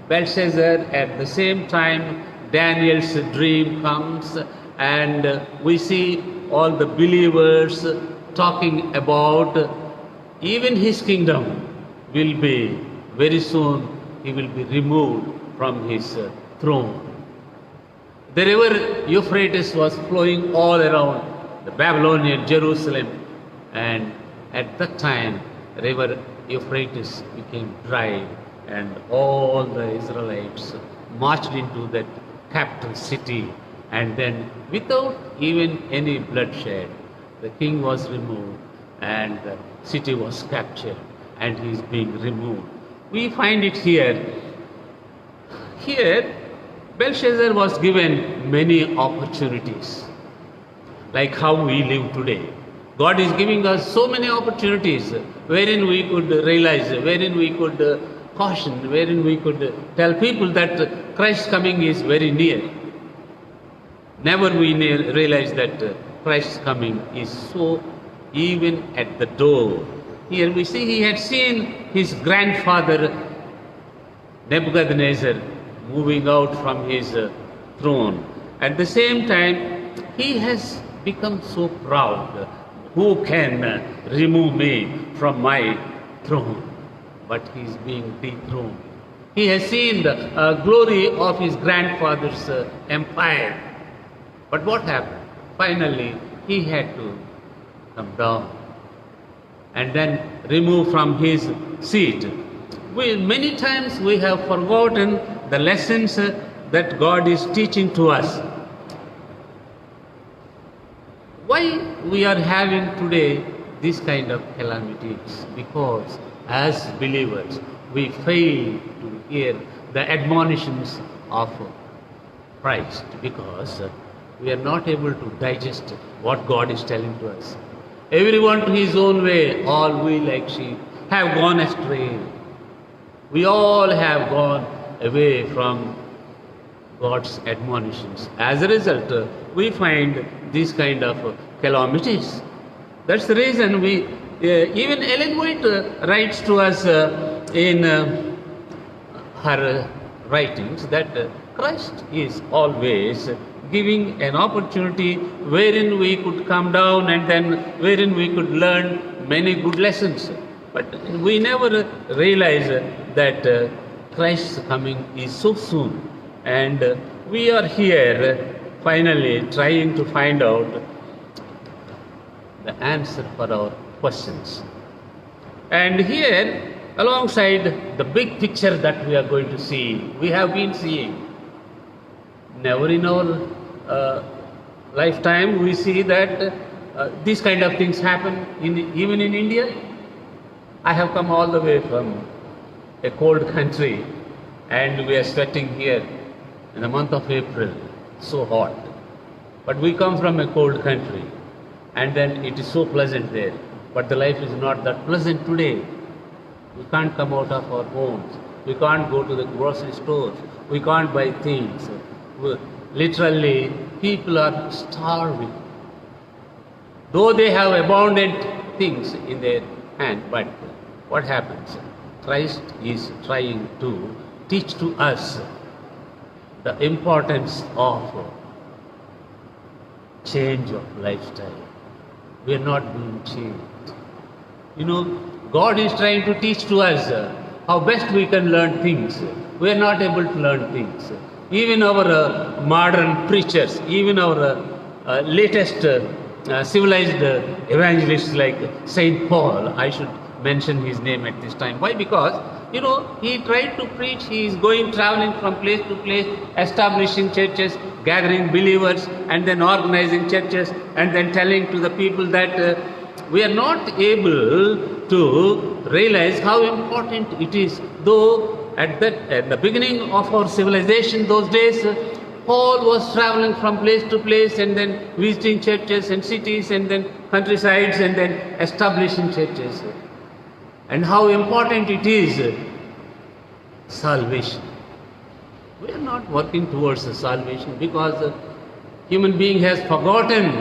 Belshazzar. At the same time, Daniel's dream comes, and we see all the believers talking about even his kingdom will be very soon, he will be removed from his throne. The river Euphrates was flowing all around the Babylonian Jerusalem, and at that time river Euphrates became dry, and all the Israelites marched into that capital city, and then without even any bloodshed, the king was removed and the city was captured, and he is being removed. We find it here. Here, Belshazzar was given many opportunities, like how we live today. God is giving us so many opportunities wherein we could realize, wherein we could caution, wherein we could tell people that Christ's coming is very near. Never we realize that Christ's coming is so even at the door. Here we see he had seen his grandfather Nebuchadnezzar moving out from his throne. At the same time, he has become so proud. Who can remove me from my throne? But he is being dethroned. He has seen the glory of his grandfather's empire. But what happened? Finally, he had to come down and then remove from his seat. Many times we have forgotten the lessons that God is teaching to us. Why we are having today this kind of calamities? Because as believers, we fail to hear the admonitions of Christ, because we are not able to digest what God is telling to us. Everyone to his own way, all we like sheep have gone astray. We all have gone away from God's admonitions. As a result, we find these kind of calamities. That's the reason we, even Ellen White writes to us in her writings that Christ is always giving an opportunity wherein we could come down and then wherein we could learn many good lessons. But we never realize that Christ's coming is so soon. And we are here finally trying to find out the answer for our questions. And here, alongside the big picture that we are going to see, we have been seeing. Never in our lifetime we see that these kind of things happen even in India. I have come all the way from a cold country and we are sweating here in the month of April, so hot. But we come from a cold country and then it is so pleasant there. But the life is not that pleasant today. We can't come out of our homes. We can't go to the grocery stores. We can't buy things. Literally, people are starving. Though they have abundant things in their hand, but what happens? Christ is trying to teach to us the importance of change of lifestyle. We are not being changed. You know, God is trying to teach to us how best we can learn things. We are not able to learn things. Even our modern preachers, even our latest civilized evangelists like Saint Paul, I should mention his name at this time. Why? Because, you know, he tried to preach, he is going traveling from place to place, establishing churches, gathering believers, and then organizing churches, and then telling to the people that we are not able to realize how important it is. Though at the beginning of our civilization, those days, Paul was traveling from place to place and then visiting churches and cities and then countrysides and then establishing churches. And how important it is, salvation. We are not working towards the salvation because the human being has forgotten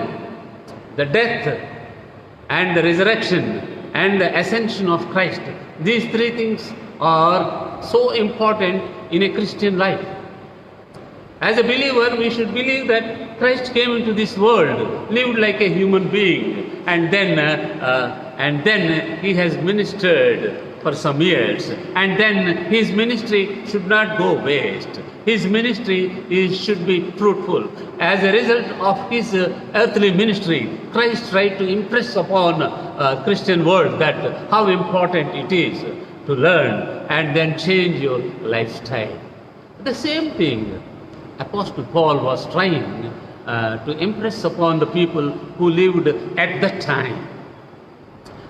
the death and the resurrection and the ascension of Christ. These three things are so important in a Christian life. As a believer, we should believe that Christ came into this world, lived like a human being, and then he has ministered for some years, and then his ministry should not go waste. His ministry should be fruitful. As a result of his earthly ministry, Christ tried to impress upon Christian world that how important it is to learn and then change your lifestyle. The same thing Apostle Paul was trying to impress upon the people who lived at that time.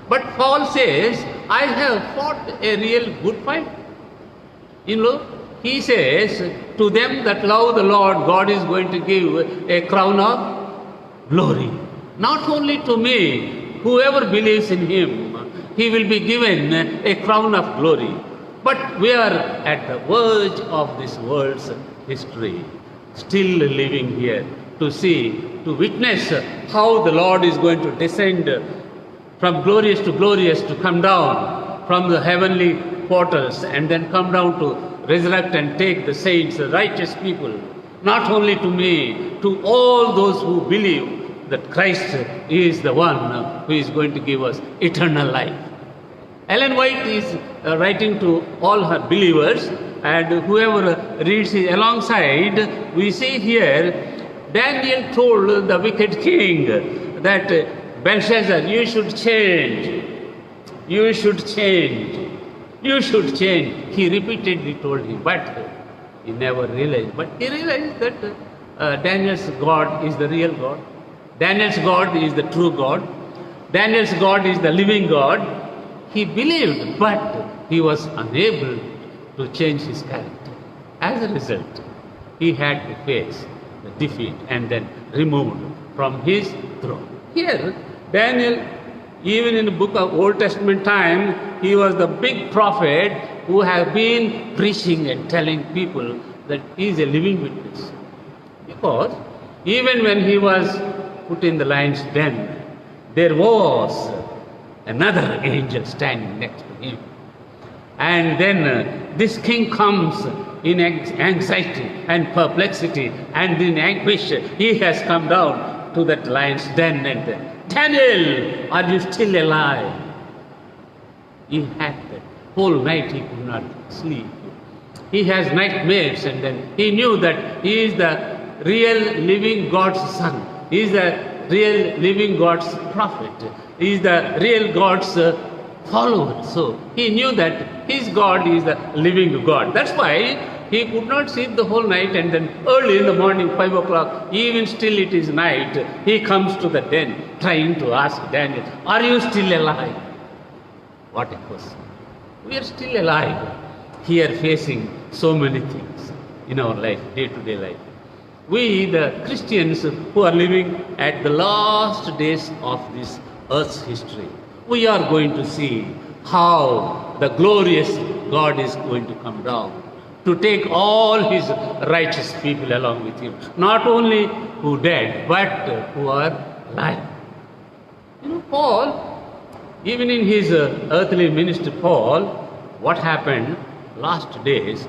But Paul says, I have fought a real good fight. You know, he says, to them that love the Lord, God is going to give a crown of glory. Not only to me, whoever believes in him, he will be given a crown of glory. But we are at the verge of this world's history, still living here to see, to witness how the Lord is going to descend from glorious to glorious, to come down from the heavenly portals and then come down to resurrect and take the saints, the righteous people. Not only to me, to all those who believe that Christ is the one who is going to give us eternal life. Ellen White is writing to all her believers, and whoever reads it alongside, we see here Daniel told the wicked king that Belshazzar, you should change, you should change, you should change. He repeatedly told him, but he never realized. But he realized that Daniel's God is the real God. Daniel's God is the true God. Daniel's God is the living God. He believed, but he was unable to change his character. As a result, he had to face the defeat and then removed from his throne. Here, Daniel, even in the book of Old Testament time, he was the big prophet who have been preaching and telling people that he is a living witness. Because even when he was put in the lion's den, there was another angel standing next to him. And then this king comes in anxiety and perplexity and in anguish. He has come down to that lion's den and Daniel, are you still alive? He had that whole night he could not sleep. He has nightmares, and then he knew that he is the real living God's son. He is the real living God's prophet. He is the real God's follower. So he knew that his God is the living God. That's why he could not sleep the whole night, and then early in the morning, 5 o'clock, even still it is night, he comes to the den trying to ask Daniel, are you still alive? What a question. We are still alive here facing so many things in our life, day-to-day life. We, the Christians who are living at the last days of this earth's history, we are going to see how the glorious God is going to come down to take all his righteous people along with him. Not only who dead, but who are alive. You know, Paul, even in his earthly ministry, Paul, what happened last days,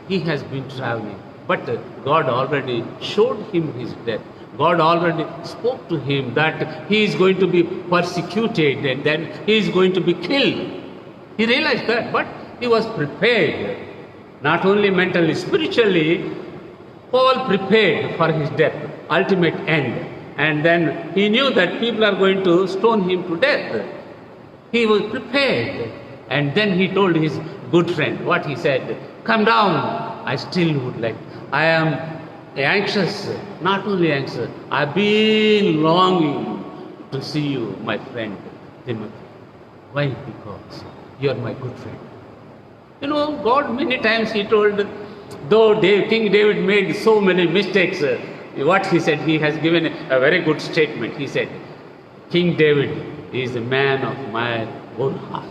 he has been traveling. But God already showed him his death. God already spoke to him that he is going to be persecuted and then he is going to be killed. He realized that, but he was prepared. Not only mentally, spiritually, Paul prepared for his death, ultimate end. And then he knew that people are going to stone him to death. He was prepared. And then he told his good friend what he said, come down, I still would like. I am anxious, not only anxious, I've been longing to see you, my friend Timothy. Why? Because you are my good friend. You know, God many times he told, though King David made so many mistakes, what he said, he has given a very good statement. He said, King David is a man of my own heart.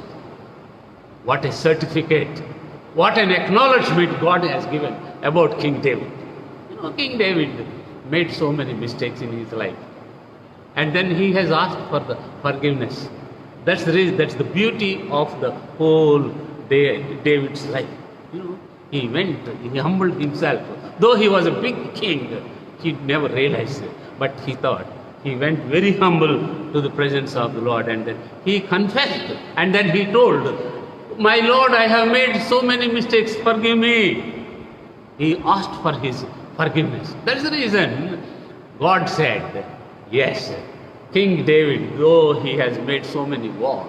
What a certificate, what an acknowledgement God has given about King David. You know, King David made so many mistakes in his life. And then he has asked for the forgiveness. That's the reason, that's the beauty of the whole David's life. You know, he went, he humbled himself. Though he was a big king, he never realized it. But he thought, he went very humble to the presence of the Lord, and then he confessed, and then he told, my Lord, I have made so many mistakes, forgive me. He asked for his forgiveness. That is the reason God said, yes, King David, though he has made so many wars,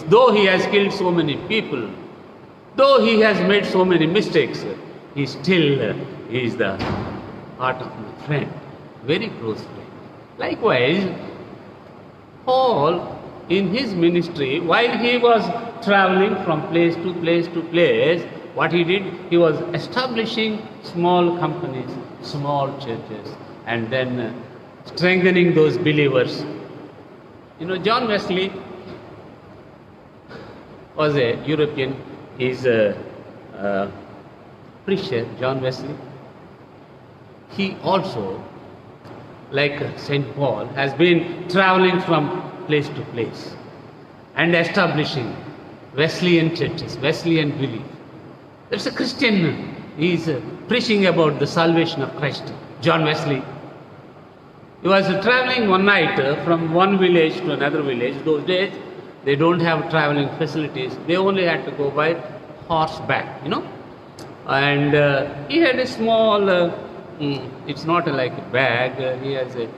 though he has killed so many people, though he has made so many mistakes, he still is the heart of my friend, very close friend. Likewise, Paul, in his ministry, while he was traveling from place to place to place, what he did, he was establishing small companies, small churches, and then strengthening those believers. You know, John Wesley was a European, he's a preacher, John Wesley. He also, like St. Paul, has been traveling from place to place and establishing Wesleyan churches, Wesleyan belief. There's a Christian, he's preaching about the salvation of Christ, John Wesley. He was traveling one night from one village to another village. Those days, they don't have traveling facilities. They only had to go by horseback, you know. And he had a small, it's not like a bag, he has a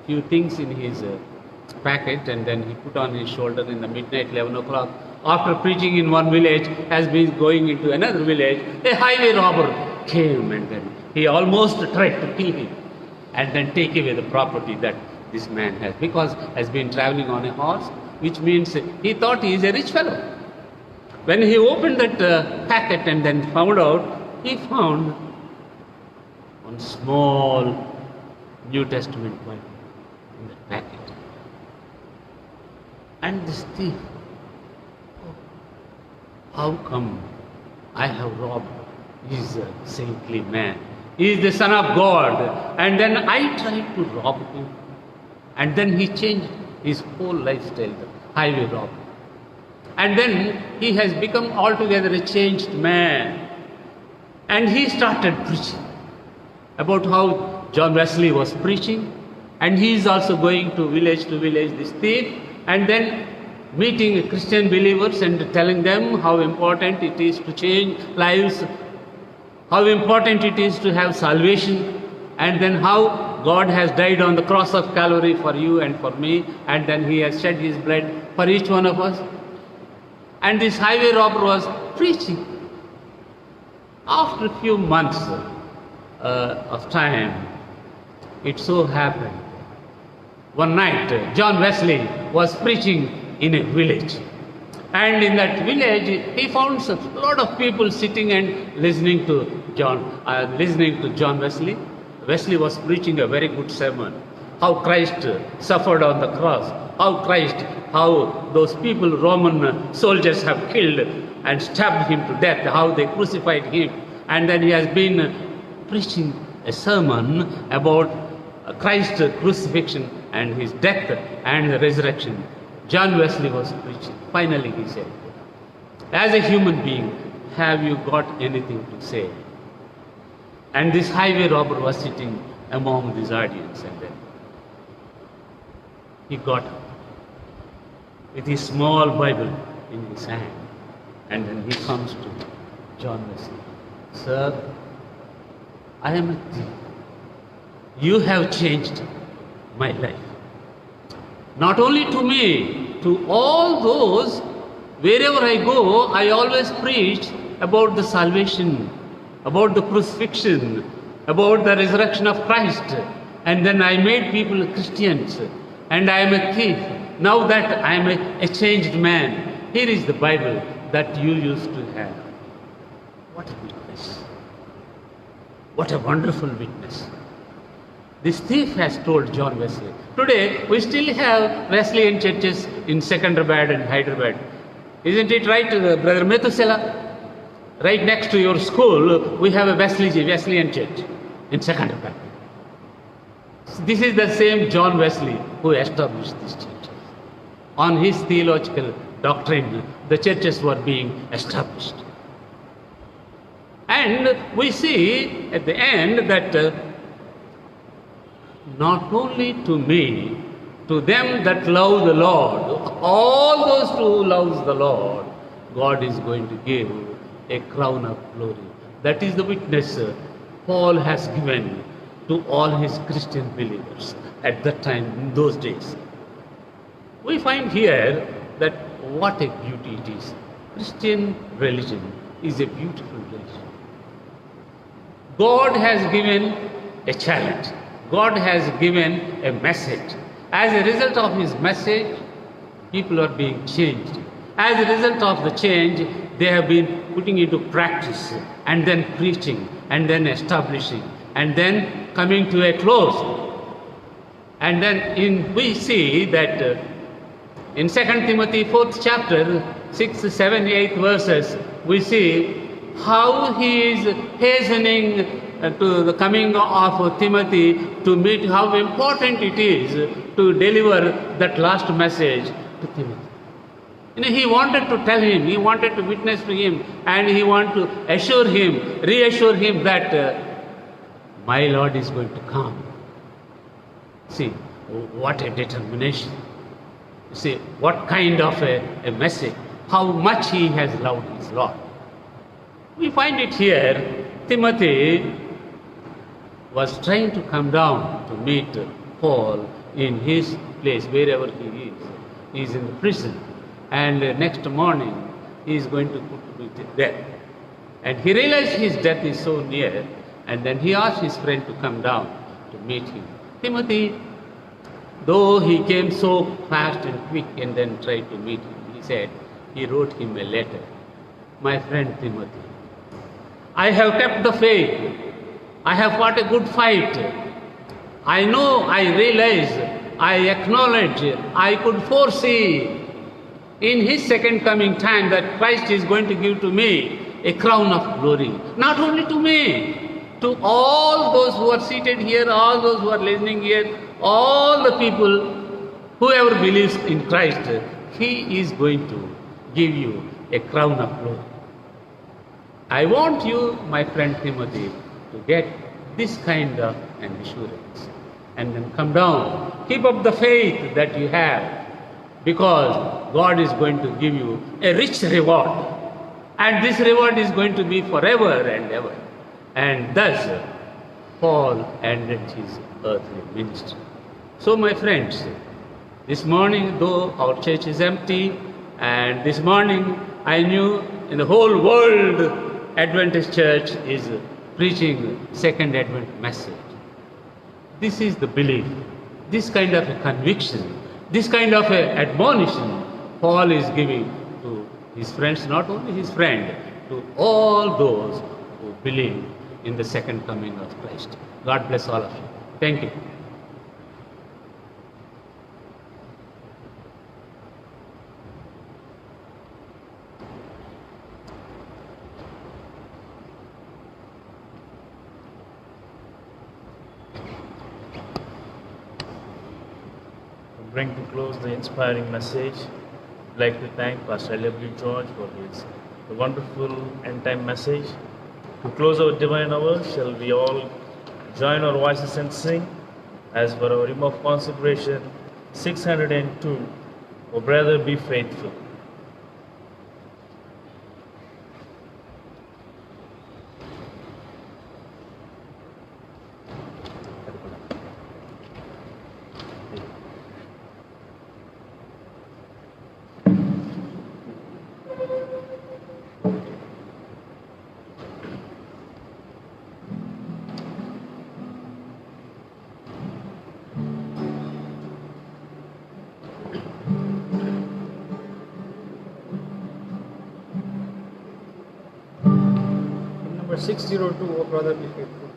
few things in his packet, and then he put on his shoulder in the midnight, 11 o'clock. After preaching in one village, has been going into another village, a highway robber came, and then he almost tried to kill him and then take away the property that this man has, because has been traveling on a horse, which means he thought he is a rich fellow. When he opened that packet and then found out, he found one small New Testament Bible in the packet. And this thief, how come I have robbed? He is a saintly man. He is the Son of God. And then I tried to rob him. And then he changed his whole lifestyle, the highway robber. And then he has become altogether a changed man. And he started preaching about how John Wesley was preaching. And he is also going to village, this thief, and then meeting Christian believers and telling them how important it is to change lives, how important it is to have salvation, and then how God has died on the cross of Calvary for you and for me, and then he has shed his blood for each one of us. and this highway robber was preaching. After a few months of time, it so happened, one night John Wesley was preaching in a village. And in that village, he found a lot of people sitting and listening to John Wesley. Wesley was preaching a very good sermon. How Christ suffered on the cross. How those people, Roman soldiers, have killed and stabbed him to death. How they crucified him. And then he has been preaching a sermon about Christ's crucifixion and his death and the resurrection. John Wesley was preaching. Finally he said, as a human being, have you got anything to say? And this highway robber was sitting among this audience, and then he got up with his small Bible in his hand, and then he comes to John Wesley. Sir, I am a thief. You have changed my life. Not only to me, to all those, wherever I go, I always preach about the salvation, about the crucifixion, about the resurrection of Christ. And then I made people Christians, and I am a thief. Now that I am a changed man, here is the Bible that you used to have. What a witness. What a wonderful witness. This thief has told John Wesley. Today, we still have Wesleyan churches in Secunderabad and Hyderabad. Isn't it right, Brother Methuselah? Right next to your school, we have a Wesleyan church in Secunderabad. This is the same John Wesley who established this church. On his theological doctrine, the churches were being established. And we see at the end that not only to me, to them that love the Lord, all those who love the Lord, God is going to give a crown of glory. That is the witness Paul has given to all his Christian believers at that time, in those days. We find here that what a beauty it is. Christian religion is a beautiful religion. God has given a challenge. God has given a message. As a result of his message, people are being changed. As a result of the change, they have been putting into practice, and then preaching, and then establishing, and then coming to a close. And then we see that in 2 Timothy 4th chapter, 6, 7, 8 verses, we see how he is hastening to the coming of Timothy to meet, how important it is to deliver that last message to Timothy. He wanted to tell him, he wanted to witness to him, and he wanted to assure him, reassure him that my Lord is going to come. See, what a determination. See, what kind of a message, how much he has loved his Lord. We find it here, Timothy was trying to come down to meet Paul in his place, wherever he is. He is in the prison, and next morning he is going to put to death. And he realized his death is so near, and then he asked his friend to come down to meet him. Timothy, though he came so fast and quick and then tried to meet him, he said, he wrote him a letter. My friend Timothy, I have kept the faith. I have fought a good fight. I know, I realize, I acknowledge, I could foresee in his second coming time that Christ is going to give to me a crown of glory. Not only to me, to all those who are seated here, all those who are listening here, all the people, whoever believes in Christ, he is going to give you a crown of glory. I want you, my friend Timothy, to get this kind of an assurance and then come down. Keep up the faith that you have, because God is going to give you a rich reward, and this reward is going to be forever and ever. And thus Paul ended his earthly ministry. So my friends, this morning, though our church is empty, and this morning I knew in the whole world Adventist Church is preaching Second Advent message. This is the belief, this kind of a conviction, this kind of a admonition Paul is giving to his friends, not only his friend, to all those who believe in the second coming of Christ. God bless all of you. Thank you. To bring to close the inspiring message, I'd like to thank Pastor L.W. George for his wonderful end-time message. To close our divine hour, shall we all join our voices and sing as for our hymn of consecration 602, O brother, be faithful. Number 602, O brother, be faithful.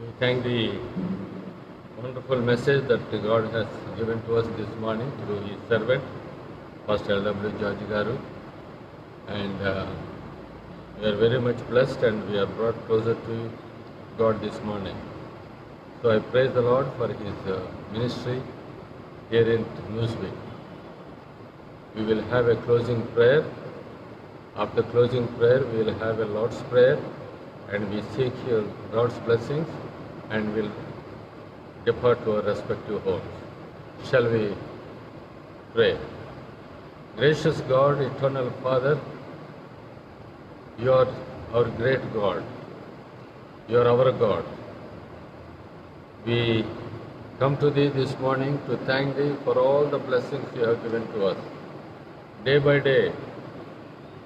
We thank the wonderful message that God has given to us this morning through His servant, Pastor L.W. George Garu. And we are very much blessed, and we are brought closer to God this morning. So I praise the Lord for His ministry here in Newsweek. We will have a closing prayer. After closing prayer, we will have a Lord's Prayer, and we seek your Lord's blessings, and will depart to our respective homes. Shall we pray? Gracious God, eternal Father, you are our great God. You are our God. We come to Thee this morning to thank Thee for all the blessings You have given to us. Day by day,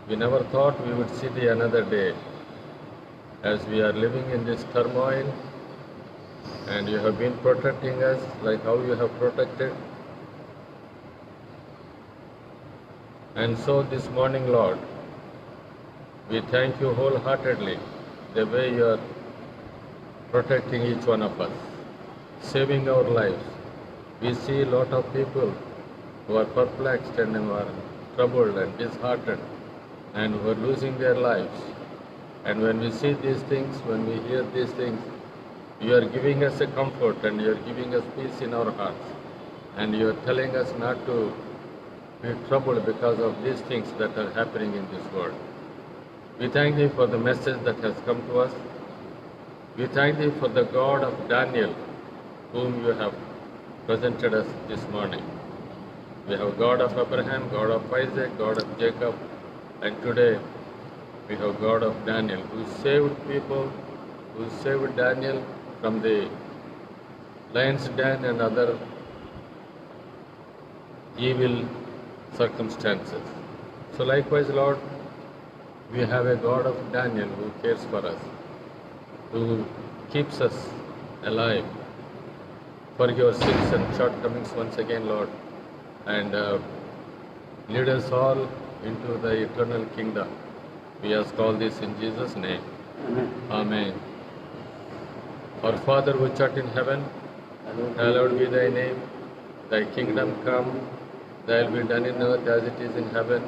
we never thought we would see the another day. As we are living in this turmoil, and You have been protecting us like how You have protected. And so this morning, Lord, we thank You wholeheartedly the way You are protecting each one of us, saving our lives. We see a lot of people who are perplexed and who are troubled and disheartened and who are losing their lives. And when we see these things, when we hear these things, You are giving us a comfort, and You are giving us peace in our hearts. And You are telling us not to be troubled because of these things that are happening in this world. We thank Thee for the message that has come to us. We thank Thee for the God of Daniel, whom You have presented us this morning. We have God of Abraham, God of Isaac, God of Jacob, and today we have God of Daniel, who saved people, who saved Daniel from the lion's den and other evil circumstances. So likewise, Lord, we have a God of Daniel who cares for us, who keeps us alive. Forgive our sins and shortcomings once again, Lord, and lead us all into the eternal kingdom. We ask all this in Jesus' name. Amen. Our Father which art in heaven, hallowed be Thy name. Thy kingdom come, Thy will be done in earth as it is in heaven.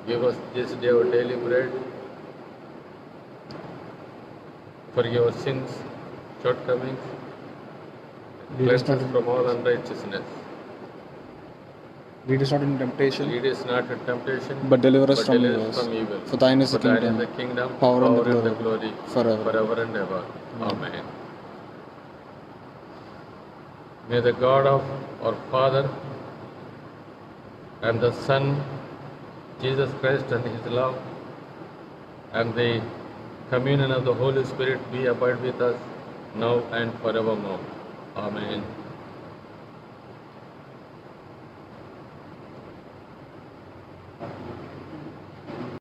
Give us this day our daily bread. Forgive our sins, shortcomings. Cleanse us from all unrighteousness. Lead us not into temptation, Lead us not into temptation, but deliver us from from evil. evil. For Thine is the For Thine is kingdom, the kingdom, power and the glory, forever. forever and ever. Amen. May the God of our Father and the Son, Jesus Christ, and His love, and the communion of the Holy Spirit be abide with us now and forevermore. Amen.